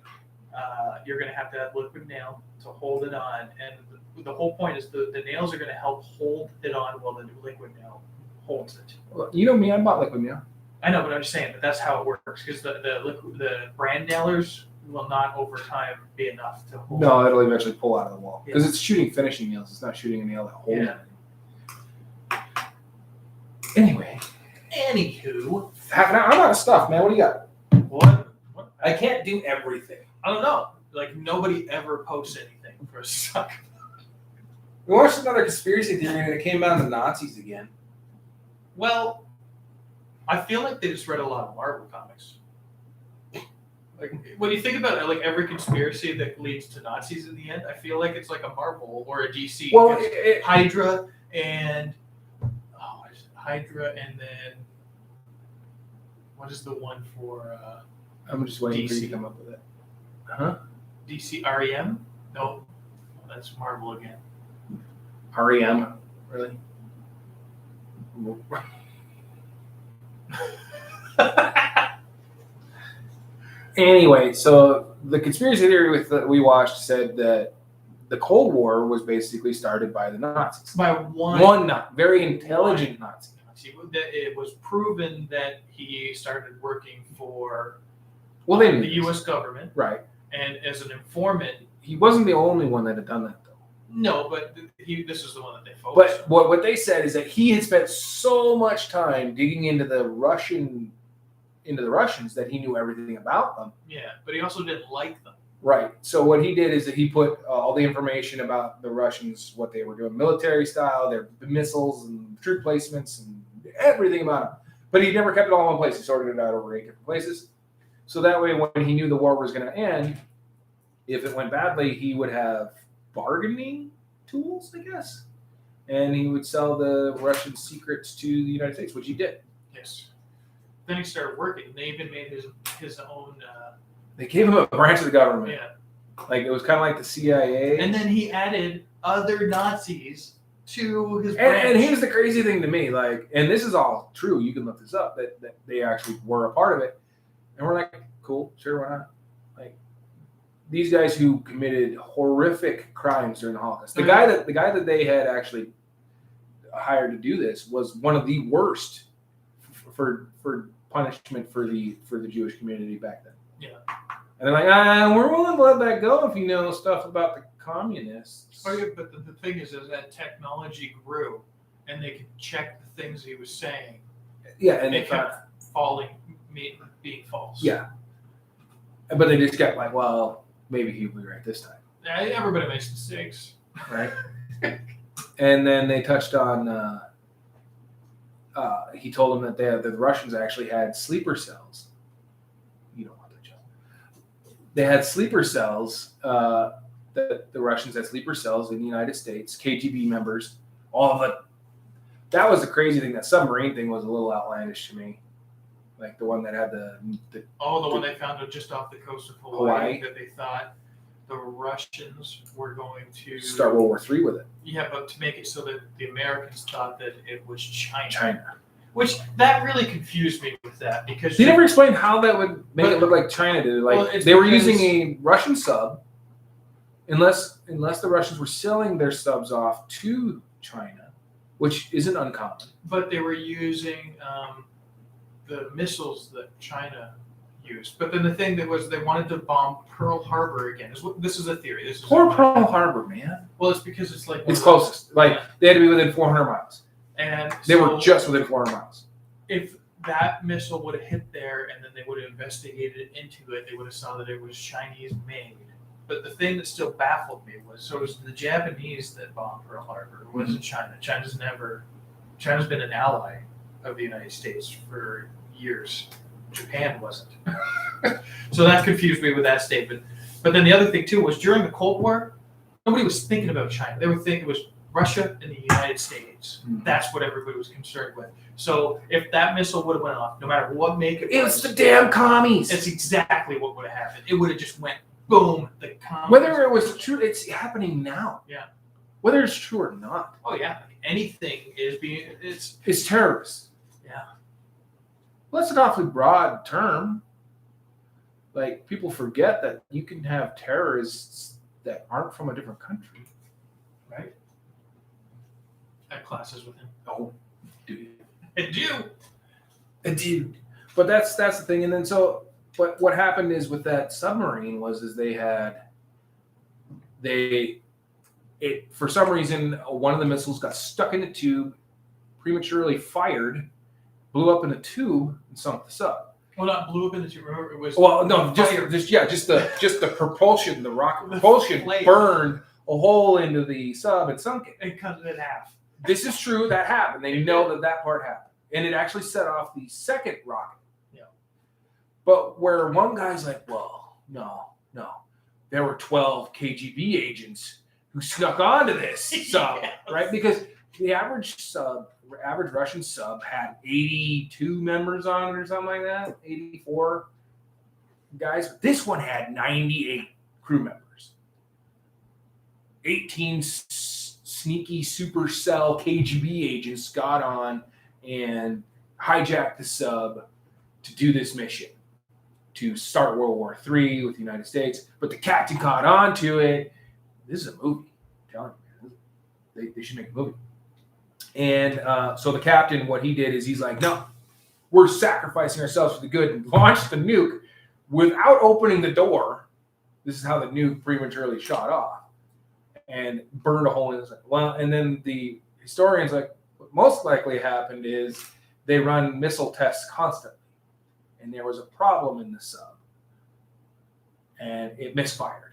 You're going to have to have liquid nail to hold it on. And the whole point is the nails are going to help hold it on while the liquid nail holds it. Well, you know me, I bought liquid nail. I know, but I'm just saying that that's how it works because the brand nailers will not over time be enough to hold. No, it'll eventually pull out of the wall because Yeah. it's shooting finishing nails. It's not shooting a nail that holds Yeah. it. Anyway, Anywho, half an hour. I'm out of stuff, man. What do you got? what? I can't do everything. I don't know. Like nobody ever posts anything for us to talk about. We watched another conspiracy theory and it came down to Nazis again. Well, I feel like they just read a lot of Marvel comics. Like when you think about it, like every conspiracy that leads to Nazis in the end, I feel like it's like a Marvel or a DC. Well, It's Hydra and what is it? Hydra and then what is the one for I'm just waiting for you DC. to come up with it. Huh? DC REM? No, that's Marvel again. REM? Really? Anyway, so the conspiracy theory that we watched said that the Cold War was basically started by the Nazis. By one Very intelligent Nazi. that it was proven that he started working for Well, they the knew U.S. government right. and as an informant. He wasn't the only one that had done that, though. No, but this is the one that they focused But what they said is that he had spent so much time digging into the Russians that he knew everything about them. Yeah, but he also didn't like them. Right. So what he did is that he put all the information about the Russians, what they were doing, military style, their missiles and troop placements and everything about them. But he never kept it all in one place. He sorted it out over 8 different places. So that way, when he knew the war was going to end, if it went badly, he would have bargaining tools, I guess. And he would sell the Russian secrets to the United States, which he did. Yes. Then he started working. They even made his own. They gave him a branch of the government. Yeah. Like it was kind of like the CIA. And then he added other Nazis to his branch. And here's the crazy thing to me, like, and this is all true. You can look this up that they actually were a part of it, and we're like, cool, sure, why not? Like these guys who committed horrific crimes during the Holocaust. The guy that they had actually hired to do this was one of the worst for punishment for the Jewish community back then. Yeah. And they're like, we're willing to let that go if you know stuff about the communists. Oh, yeah, but the thing is that technology grew, and they could check the things he was saying. Yeah, and it kept being false. Yeah. But they just kept like, well, maybe he'll be right this time. Yeah, everybody makes mistakes. Right. And then they touched on, he told them that the Russians actually had sleeper cells. You don't want that job. They had sleeper cells, that the Russians had sleeper cells in the United States, KGB members, all of it. That was the crazy thing. That submarine thing was a little outlandish to me. Like the one that had the one they found just off the coast of Hawaii. That they thought the Russians were going to start World War III with it. Yeah, but to make it so that the Americans thought that it was China. Which that really confused me with that because they never explained how that would make it look like China did. Like they were using a Russian sub, unless the Russians were selling their subs off to China, which isn't uncommon. But they were using the missiles that China used. But then the thing that was they wanted to bomb Pearl Harbor again. This is a theory. This is Poor Pearl Harbor, man. Well, it's because it's like It's closest. Like they had to be within 400 miles. And They were just within 400 miles. If that missile would have hit there and then they would have investigated into it, they would have saw that it was Chinese made. But the thing that still baffled me was it was the Japanese that bombed Pearl Harbor. It wasn't China. China's been an ally of the United States for years. Japan wasn't. So that confused me with that statement. But then the other thing too was during the Cold War, nobody was thinking about China. They were thinking it was Russia and the United States. That's what everybody was concerned with. So if that missile would have went off, no matter what make it was, It's the damn commies. it's exactly what would have happened. It would have just went boom. The commies. Whether it was true, it's happening now. Yeah. Whether it's true or not. Oh yeah, anything is being it's terrorists. yeah. Well, that's an awfully broad term. Like, people forget that you can have terrorists that aren't from a different country, right? At classes with him. Oh, dude. And you. Dude. But that's the thing. And then but what happened is with that submarine for some reason, one of the missiles got stuck in the tube, prematurely fired, blew up in the tube, and sunk the sub. Well, not blew up in the tube. Remember, it was just the propulsion, the rocket propulsion flame. burned a hole into the sub and sunk it. and cut it in half. This is true. That happened. They know that part happened, and it actually set off the second rocket. Yeah. But where one guy's like, "Well, no, there were 12 KGB agents who snuck onto this sub, Yes. right? Because the average Russian sub had 82 members on it or something like that, 84 guys. This one had 98 crew members. 18 sneaky supercell KGB agents got on and hijacked the sub to do this mission, to start World War III with the United States. But the captain caught on to it. This is a movie. I'm telling you, they should make a movie. And so the captain, what he did is he's like, no, we're sacrificing ourselves for the good, and launched the nuke without opening the door. This is how the nuke prematurely shot off and burned a hole in it. Well, and then the historian's like, what most likely happened is they run missile tests constantly, and there was a problem in the sub, and it misfired,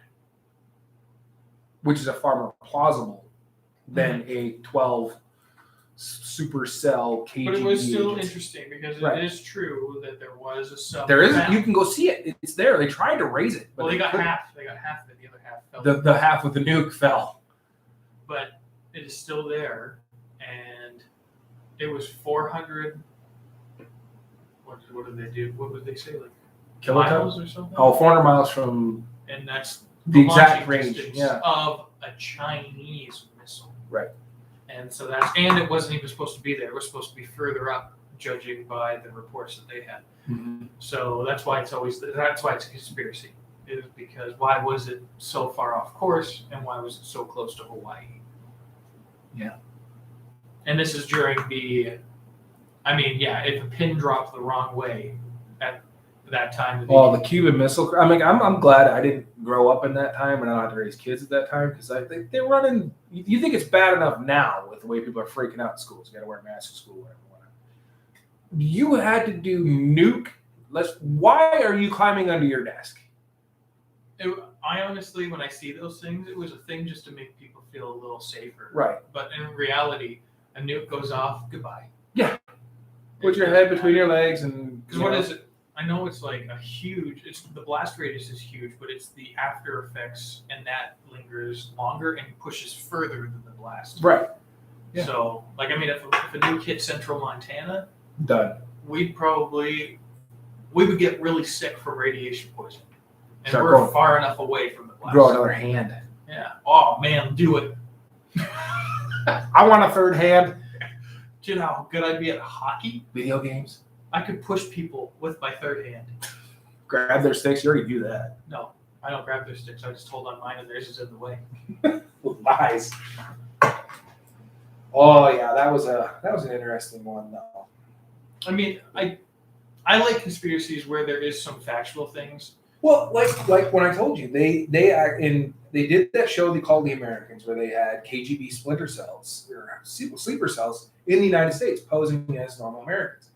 which is a far more plausible than a 12 supercell KGB. But it was still agents. interesting because Right. it is true that there was a sub. There is. found. You can go see it. It's there. They tried to raise it, but Well, they got couldn't. half. They got half of it. The other half fell. The half of the nuke fell. But it is still there, and it was 400. What did they do? What would they say? Like Kiloton? miles or something? Oh, 400 miles from And that's the exact launching range. distance Yeah. of a Chinese missile. Right. And so it wasn't even supposed to be there. It was supposed to be further up, judging by the reports that they had. Mm-hmm. So that's why it's a conspiracy. Is because why was it so far off course, and why was it so close to Hawaii? Yeah. And this is during if a pin dropped the wrong way at that time. Well, the Cuban Missile. I mean, I'm glad I didn't grow up in that time and I don't have to raise kids at that time, because I think they're running. You think it's bad enough now with the way people are freaking out in schools? You got to wear a mask in school, whatever. You had to do nuke. Why are you climbing under your desk? I honestly, when I see those things, it was a thing just to make people feel a little safer. Right. But in reality, a nuke goes off. Goodbye. Yeah. Put your head between your legs and. Because what is it? I know it's like the blast radius is huge, but it's the after effects, and that lingers longer and pushes further than the blast. Right. Yeah. So, if a nuke hit central Montana, Done. we would get really sick from radiation poisoning. And Start we're growing. far enough away from the blast. Grow another hand. Yeah. Oh, man, do it. I want a third hand. Do you know how good I'd be at hockey? Video games. I could push people with my third hand. Grab their sticks. You already do that. No, I don't grab their sticks. I just hold on mine and theirs is in the way. Lies. Oh yeah, that was an interesting one though. I mean, I like conspiracies where there is some factual things. Well, like when I told you, they did that show they called The Americans, where they had KGB splinter cells or sleeper cells in the United States posing as normal Americans.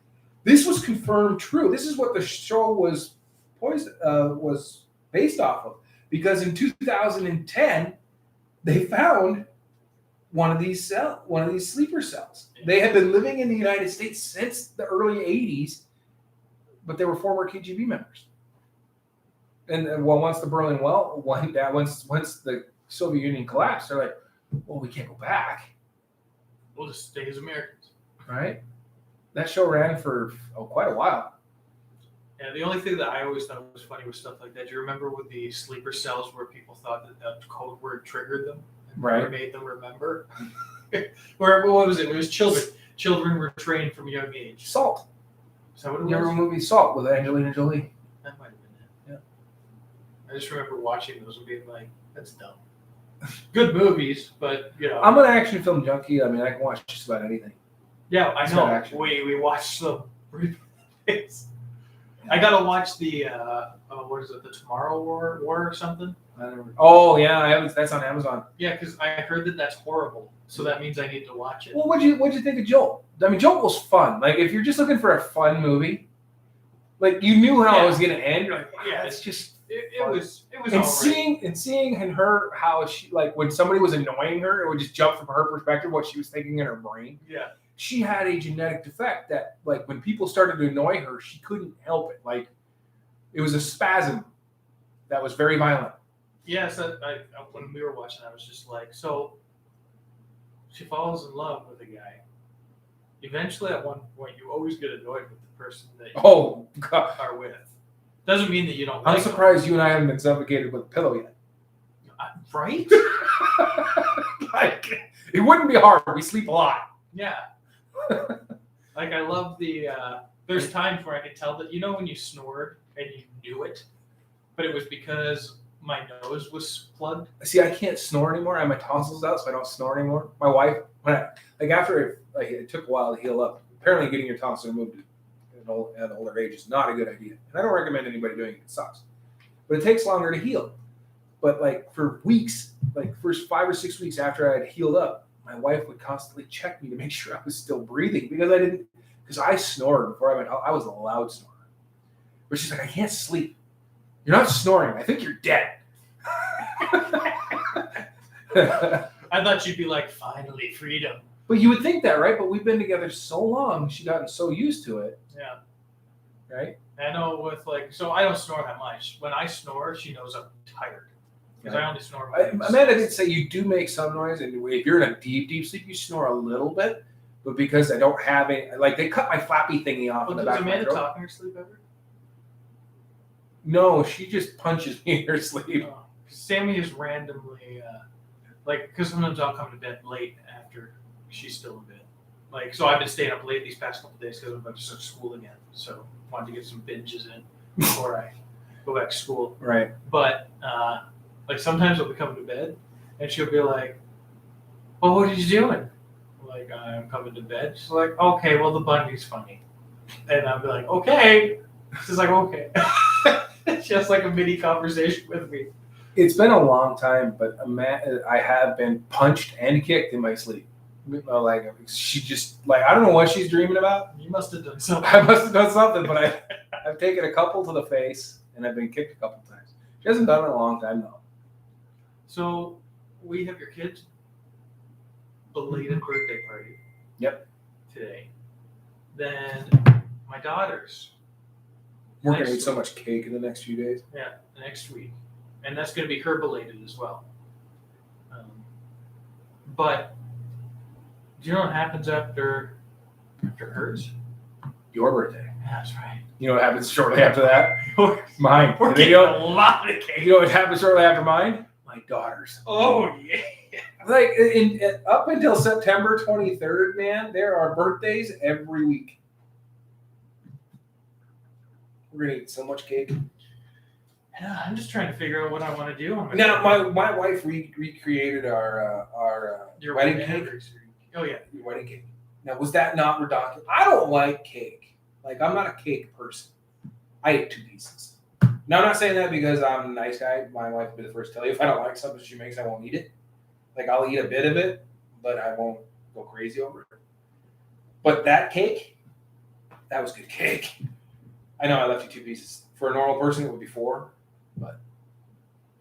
This was confirmed true. This is what the show was based off of, because in 2010 they found one of these sleeper cells. They had been living in the United States since the early 80s, but they were former KGB members. And well, once the Berlin Wall went down, once the Soviet Union collapsed, they're like, well, we can't go back. We'll just stay as Americans. Right? That show ran for quite a while. Yeah, the only thing that I always thought was funny was stuff like that. Do you remember with the sleeper cells where people thought that code word triggered them? And Right. made them remember? What was it? It was children. Children were trained from a young age. Salt. Is that what it You remember was? the movie Salt with Angelina Jolie? That might have been it. Yeah. I just remember watching those and being like, that's dumb. Good movies, but, you know. I'm an action film junkie. I mean, I can watch just about anything. Yeah, I It's know. got action. We watched some replays. I gotta watch the what is it, the Tomorrow War or something? Oh yeah, that's on Amazon. Yeah, because I heard that that's horrible, so that means I need to watch it. Well, what'd you think of Jolt? I mean, Jolt was fun. Like, if you're just looking for a fun movie, like you knew how it was gonna end. You're like, Yeah, it's just. It fun. was And all right. seeing in her how she, like, when somebody was annoying her, it would just jump from her perspective what she was thinking in her brain. Yeah, She had a genetic defect that, like, when people started to annoy her, she couldn't help it. Like, it was a spasm that was very violent. yes. When we were watching, I was just like, so she falls in love with a guy. Eventually, at one point, you always get annoyed with the person that you Oh God! are with. Doesn't mean that you don't. I'm like surprised you and I haven't been suffocated with a pillow yet. them. Right? Like, it wouldn't be hard. We sleep a lot. Yeah. Like, I love the. There's times where I could tell that, you know, when you snored and you knew it, but it was because my nose was plugged. See, I can't snore anymore. I have my tonsils out, so I don't snore anymore. My wife, after it took a while to heal up. Apparently, getting your tonsils removed at an older age is not a good idea, and I don't recommend anybody doing it. It sucks, but it takes longer to heal. But like for weeks, like first 5 or 6 weeks after I had healed up, my wife would constantly check me to make sure I was still breathing because I snored before I went. I was a loud snorer, but she's like, I can't sleep. You're not snoring. I think you're dead. I thought you'd be like, finally, freedom. But you would think that, right? But we've been together so long, she's gotten so used to it, Yeah. right? I know so I don't snore that much. When I snore, she knows I'm tired. Because I only snore when Amanda did say you do make some noise, and if you're in a deep, deep sleep, you snore a little bit. But because I don't have it, like they cut my flappy thingy off in the Does back of my Amanda throat. talk in her sleep ever? No, she just punches me in her sleep. Sammy is randomly, because sometimes I'll come to bed late after she's still in bed. Like, so I've been staying up late these past couple of days because I'm about to start school again. So wanted to get some binges in before I go back to school. Right. But like sometimes I'll be coming to bed and she'll be like, "Well, what are you doing?" I'm like, "I'm coming to bed." She's like, "Okay, well the bunny's funny," and I'll be like, "Okay." She's like, "Okay." She has like a mini conversation with me. It's been a long time, but I have been punched and kicked in my sleep. Like, she just, like, I don't know what she's dreaming about. You must have done something. I must have done something, but I've taken a couple to the face and I've been kicked a couple times. She hasn't done it in a long time though. So we have your kid's belated birthday party. Yep. Today. Then my daughter's. We're gonna next eat so week. much cake in the next few days. Yeah, next week, and that's going to be her belated as well. But do you know what happens after hers? Your birthday. That's right. You know what happens shortly after that? We're Mine. getting a lot of cake. You know what happens shortly after mine? My daughter's. Oh yeah. Like up until September 23rd, man, there are birthdays every week. We're gonna eat so much cake. Yeah, I'm just trying to figure out what I want to do. On Now, my wife recreated our your wedding cake. anniversary. Oh yeah. Wedding cake. Now, was that not redonkulous? I don't like cake. Like, I'm not a cake person. I ate 2 pieces. Now, I'm not saying that because I'm a nice guy. My wife will be the first to tell you. If I don't like something she makes, I won't eat it. Like, I'll eat a bit of it, but I won't go crazy over it. But that cake, that was good cake. I know I left you 2 pieces. For a normal person, it would be 4.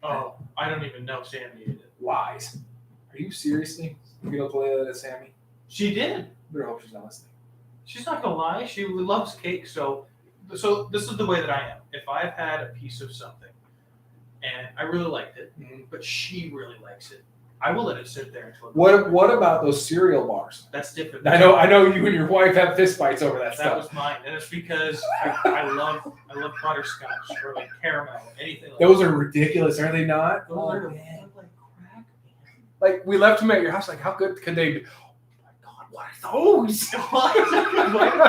Oh, I don't even know Sammy ate it. Lies. Are you seriously gonna play that at Sammy? She did. Better hope she's not listening. She's not gonna lie. She loves cake. So this is the way that I am. If I've had a piece of something and I really liked it, but she really likes it, I will let it sit there until. What about those cereal bars? That's different. I know you and your wife have fist fights over that That stuff. was mine, and it's because I love butterscotch or like caramel, anything like Those are ridiculous, are they not? Those Oh, are man. like crack, Like, we left them at your house. Like, how good could they be? Oh my God, what are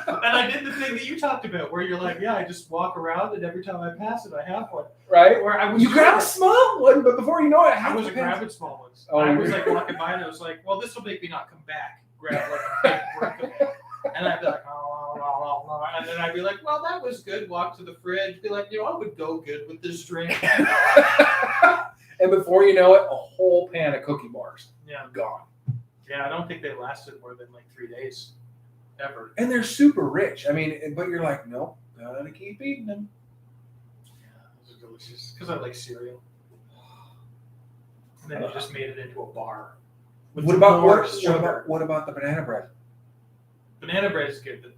those? And I did the thing that you talked about, where you're like, yeah, I just walk around, and every time I pass it, I have one. Right? Or I was You grab a small one, but before you know it, I wasn't grabbing small ones. Oh, I was you're- like walking by, and I was like, well, this will make me not come back. Grab like a big brick of it. And I'd be like, oh, and then I'd be like, well, that was good. Walk to the fridge, be like, I would go good with this drink. And before you know it, a whole pan of cookie bars Yeah. gone. Yeah, I don't think they lasted more than like 3 days, ever. And they're super rich. I mean, but you're like, nope, gotta keep eating them. Yeah, those are delicious. Because I like cereal. And then you just made it into a bar. with What about more what sugar. about the banana bread? Banana bread is good, but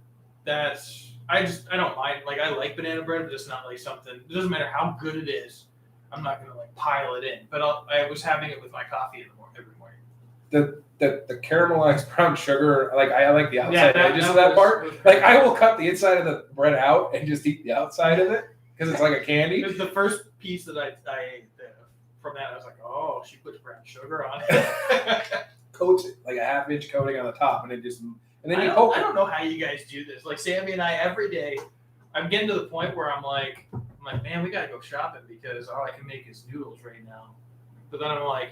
I don't mind. Like, I like banana bread, but it's not like something. It doesn't matter how good it is. I'm not gonna like pile it in. But I was having it with my coffee every morning. The caramelized brown sugar, like I like the outside edges of that was- part. was- Like, I will cut the inside of the bread out and just eat the outside of it because it's like a candy. It was the first piece that I ate. From that, I was like, oh, she puts brown sugar on it. Coats it like a half-inch coating on the top, and then I you poke don't it. know how you guys do this. Like Sammy and I, every day, I'm getting to the point where I'm like, man, we gotta go shopping because all I can make is noodles right now. But then I'm like,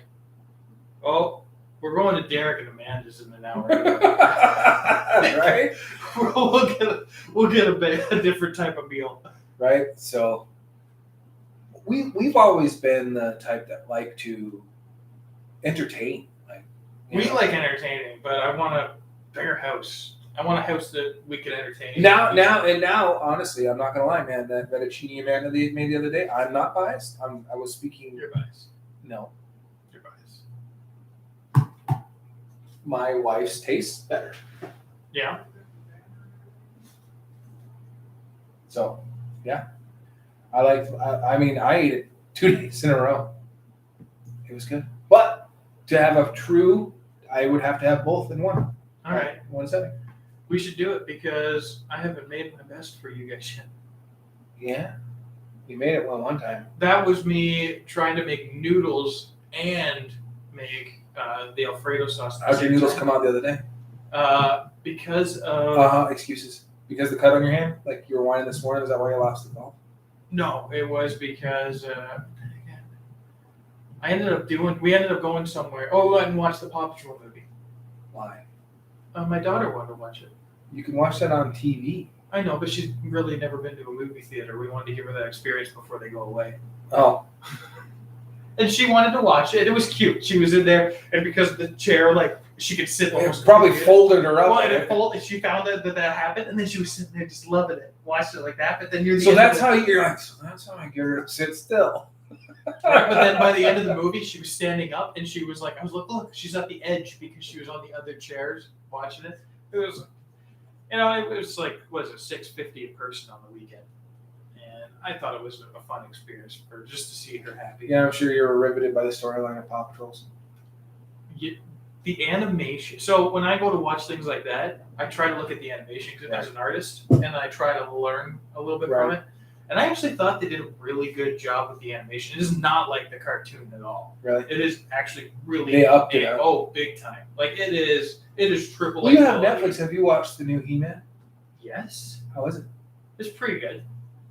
oh, we're going to Derek and Amanda's in an hour. Right? we'll get a different type of meal. Right? So we've always been the type that like to entertain. Like, you We know. like entertaining, but I want a bigger house. I want a house that we can entertain. Now, honestly, I'm not gonna lie, man. That fettuccine Amanda made the other day. I'm not biased. I was speaking. You're biased. No, You're biased. my wife's tastes better. Yeah. So, yeah, I mean, I ate it 2 days in a row. It was good, but to have a true, I would have to have both in one. All right. One setting. We should do it because I haven't made my best for you guys yet. Yeah, we made it one time. That was me trying to make noodles and make the Alfredo sauce. How'd your noodles come out the other day? Because of Excuses. Because the cut on your hand, like you were whining this morning. Is that why you lost the ball? no, it was because we ended up going somewhere. Oh, we went and watched the Paw Patrol movie. Why? My daughter wanted to watch it. You can watch that on TV. I know, but she's really never been to a movie theater. We wanted to give her that experience before they go away. Oh, And she wanted to watch it. It was cute. She was in there, and because the chair, like, she could sit it almost. probably folded her up. Well, and it folded, and she found that happened, and then she was sitting there just loving it, watched it like that. But then you're the So end that's of how you're like. So that's how I get her to sit still. But then by the end of the movie, she was standing up, and she was like, I was like, look, she's at the edge because she was on the other chairs watching it. It was, it was like, what is it, $6.50 a person on the weekend, and I thought it was a fun experience for just to see her happy. Yeah, I'm sure you were riveted by the storyline of Paw Patrols. The animation. So when I go to watch things like that, I try to look at the animation because as an artist, and I try to learn a little bit from Right. it. And I actually thought they did a really good job with the animation. It is not like the cartoon at all. Really? It is actually really They upped it up. Oh, big time. Like it is triple. Well, you have quality. Netflix. Have you watched the new He-Man? Yes, How is it? it's pretty good,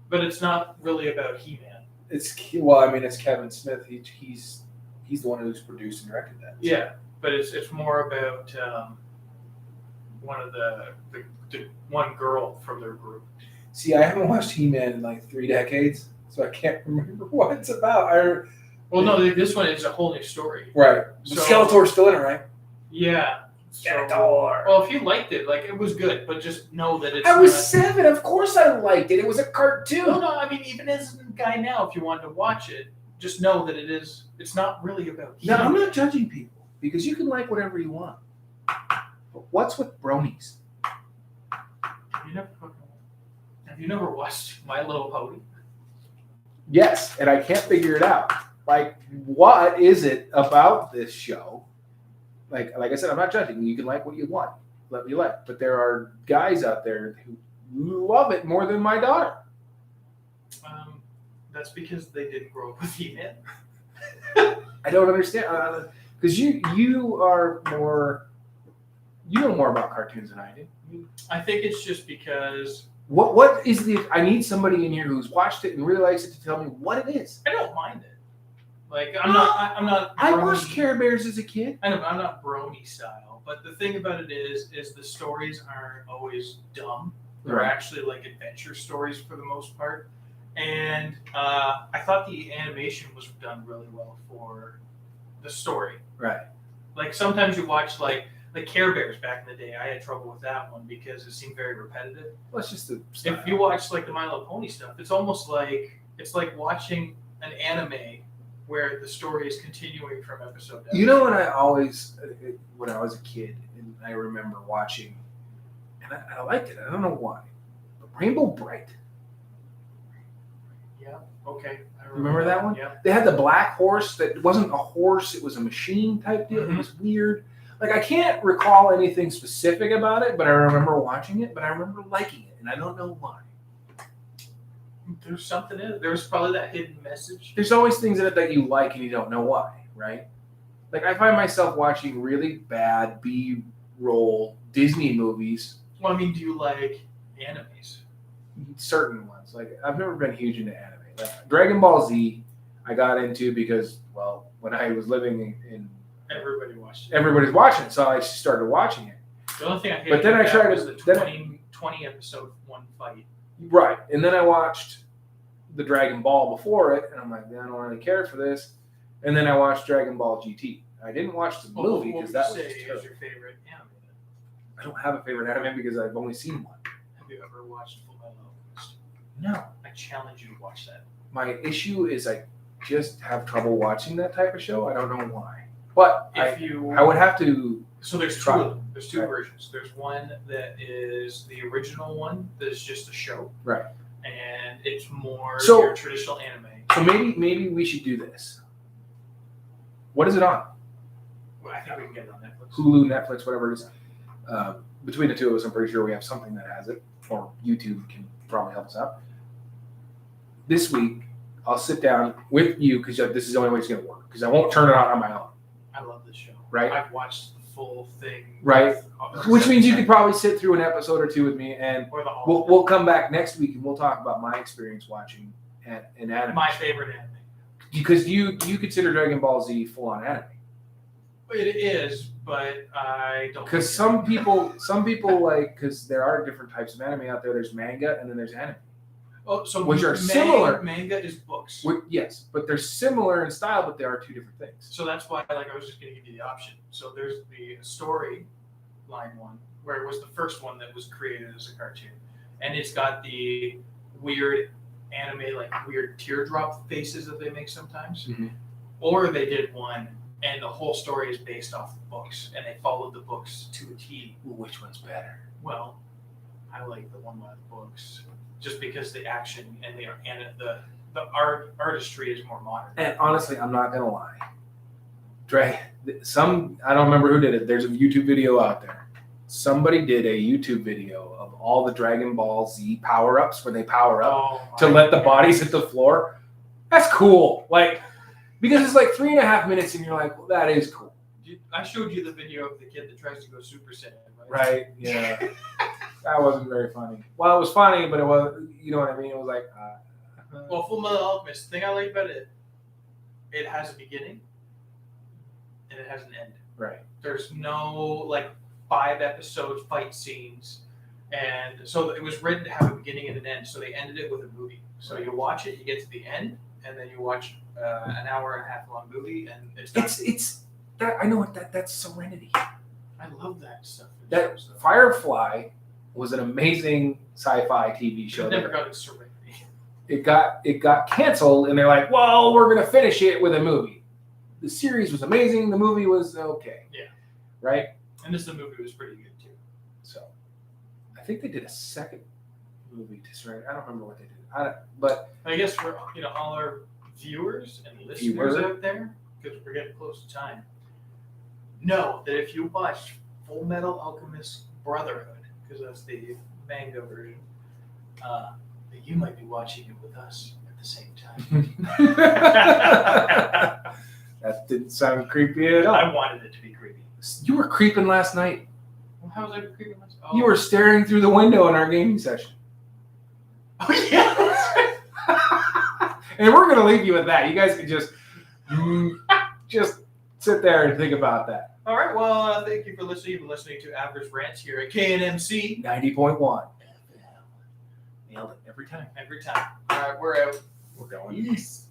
but it's not really about He-Man. It's Kevin Smith. He's the one who's produced and directed that. Yeah, but it's more about one of the the one girl from their group. See, I haven't watched He-Man in like 3 decades, so I can't remember what it's about. Well, no, this one is a whole new story. Right. So- Skeletor's still in it, right? Yeah. Skeletor. Well, if you liked it, like it was good, but just know that it's. I was not, 7. Of course I liked it. It was a cartoon. No. I mean, even as a guy now, if you wanted to watch it, just know that it is. It's not really about. No, I'm He-Man. not judging people because you can like whatever you want. But what's with bronies? Have you never watched My Little Pony? Yes, and I can't figure it out. Like, what is it about this show? Like I said, I'm not judging. You can like what you want, what you like. But there are guys out there who love it more than my daughter. That's because they didn't grow up with He-Man. I don't understand because you are more. You know more about cartoons than I do. I think it's just because What is the? I need somebody in here who's watched it and really likes it to tell me what it is. I don't mind it. Like I'm not. I brony- watched Care Bears as a kid. I know, I'm not brony style, but the thing about it is the stories aren't always dumb. They're Right. actually like adventure stories for the most part. And I thought the animation was done really well for the story. Right. Like sometimes you watch like Care Bears back in the day. I had trouble with that one because it seemed very repetitive. Well, it's just the. If you watch like the My Little Pony stuff, it's almost like it's like watching an anime where the story is continuing from episode to You know episode. when I was a kid, and I remember watching, and I liked it. I don't know why, but Rainbow Bright. Yeah. Okay. I Remember that one? Yeah. They had the black horse that wasn't a horse; it was a machine type deal. It was weird. Like I can't recall anything specific about it, but I remember watching it. But I remember liking it, and I don't know why. There's something in it. There's probably that hidden message. There's always things in it that you like and you don't know why, right? Like I find myself watching really bad B-roll Disney movies, Well, I mean, do you like animes? certain ones. Like I've never been huge into anime. Like Dragon Ball Z, I got into because when I was living in Everybody watched it. everybody's watching it, so I started watching it. The only thing I hated But then about I tried that to- was the then 20 episode one fight. Right, and then I watched the Dragon Ball before it, and I'm like, man, I don't really care for this. And then I watched Dragon Ball GT. I didn't watch the movie What because would that you was say just is terrible. your favorite anime? Then? I don't have a favorite anime because I've only seen one. Have you ever watched Full Metal Alchemist? No. I challenge you to watch that. My issue is I just have trouble watching that type of show. I don't know why. But If I would have to. So there's two Try. of them. There's two Right. versions. There's one that is the original one that is just a show. Right. And it's more So- your traditional anime. So maybe we should do this. What is it on? Well, I think we can get it on Netflix. Hulu, Netflix, whatever it is. Between the two of us, I'm pretty sure we have something that has it, or YouTube can probably help us out. This week, I'll sit down with you because this is the only way it's going to work. Because I won't turn it on my own, I love this show. Right. I've watched the full thing. Right. with- which means you could probably sit through an episode or two with me, and Or the we'll come back next week and we'll talk about my experience watching an anime. my favorite anime. Because you consider Dragon Ball Z full on anime. It is, but I don't. Because some people like, because there are different types of anime out there. There's manga and then there's anime. Oh, so which are similar. Manga is books. Yes, but they're similar in style, but they are two different things. So that's why, like, I was just going to give you the option. So there's the story line one, where it was the first one that was created as a cartoon, and it's got the weird anime, like weird teardrop faces that they make sometimes. Mhm. Or they did one, and the whole story is based off the books, and they followed the books to a T. Which one's better? Well, I like the one by the books, just because the action and the artistry is more modern. And honestly, I'm not gonna lie. I don't remember who did it. There's a YouTube video out there. Somebody did a YouTube video of all the Dragon Ball Z power-ups when they power up Oh, to my let the God. bodies hit the floor. That's cool. Like, because it's like 3.5 minutes and you're like, well, that is cool. I showed you the video of the kid that tries to go Super Saiyan, right? Right? Yeah. That wasn't very funny. Well, it was funny, but it was, you know what I mean? It was like, Well, Full Metal Alchemist, the thing I like about it, it has a beginning and it has an end. right. There's no like 5 episode fight scenes And so it was written to have a beginning and an end. So they ended it with a movie. So you watch it, you get to the end, and then you watch an hour and a half long movie, and it's done. It's that I know what that's Serenity. I love that stuff. That Firefly was an amazing sci-fi TV show. Should never got to Serenity. It got canceled, and they're like, "Well, we're gonna finish it with a movie." The series was amazing. The movie was okay. Yeah. Right. And the movie was pretty good too. So, I think they did a second movie to Serenity. I don't remember what they did. But I guess for all our viewers and listeners Viewer. out there, because we're getting close to time, know that if you watch Full Metal Alchemist Brotherhood, because that's the manga version, that you might be watching it with us at the same time. that didn't sound creepy at all. I wanted it to be creepy. You were creeping last night. Well, how was I creepy? You were staring through the window in our gaming session. Oh yeah. And we're gonna leave you with that. You guys can just sit there and think about that. All right. Well, thank you for listening. You've been listening to Average Rants here at KNMC. 90.1. Nailed it every time. Every time. All right, we're out. We're going. Peace.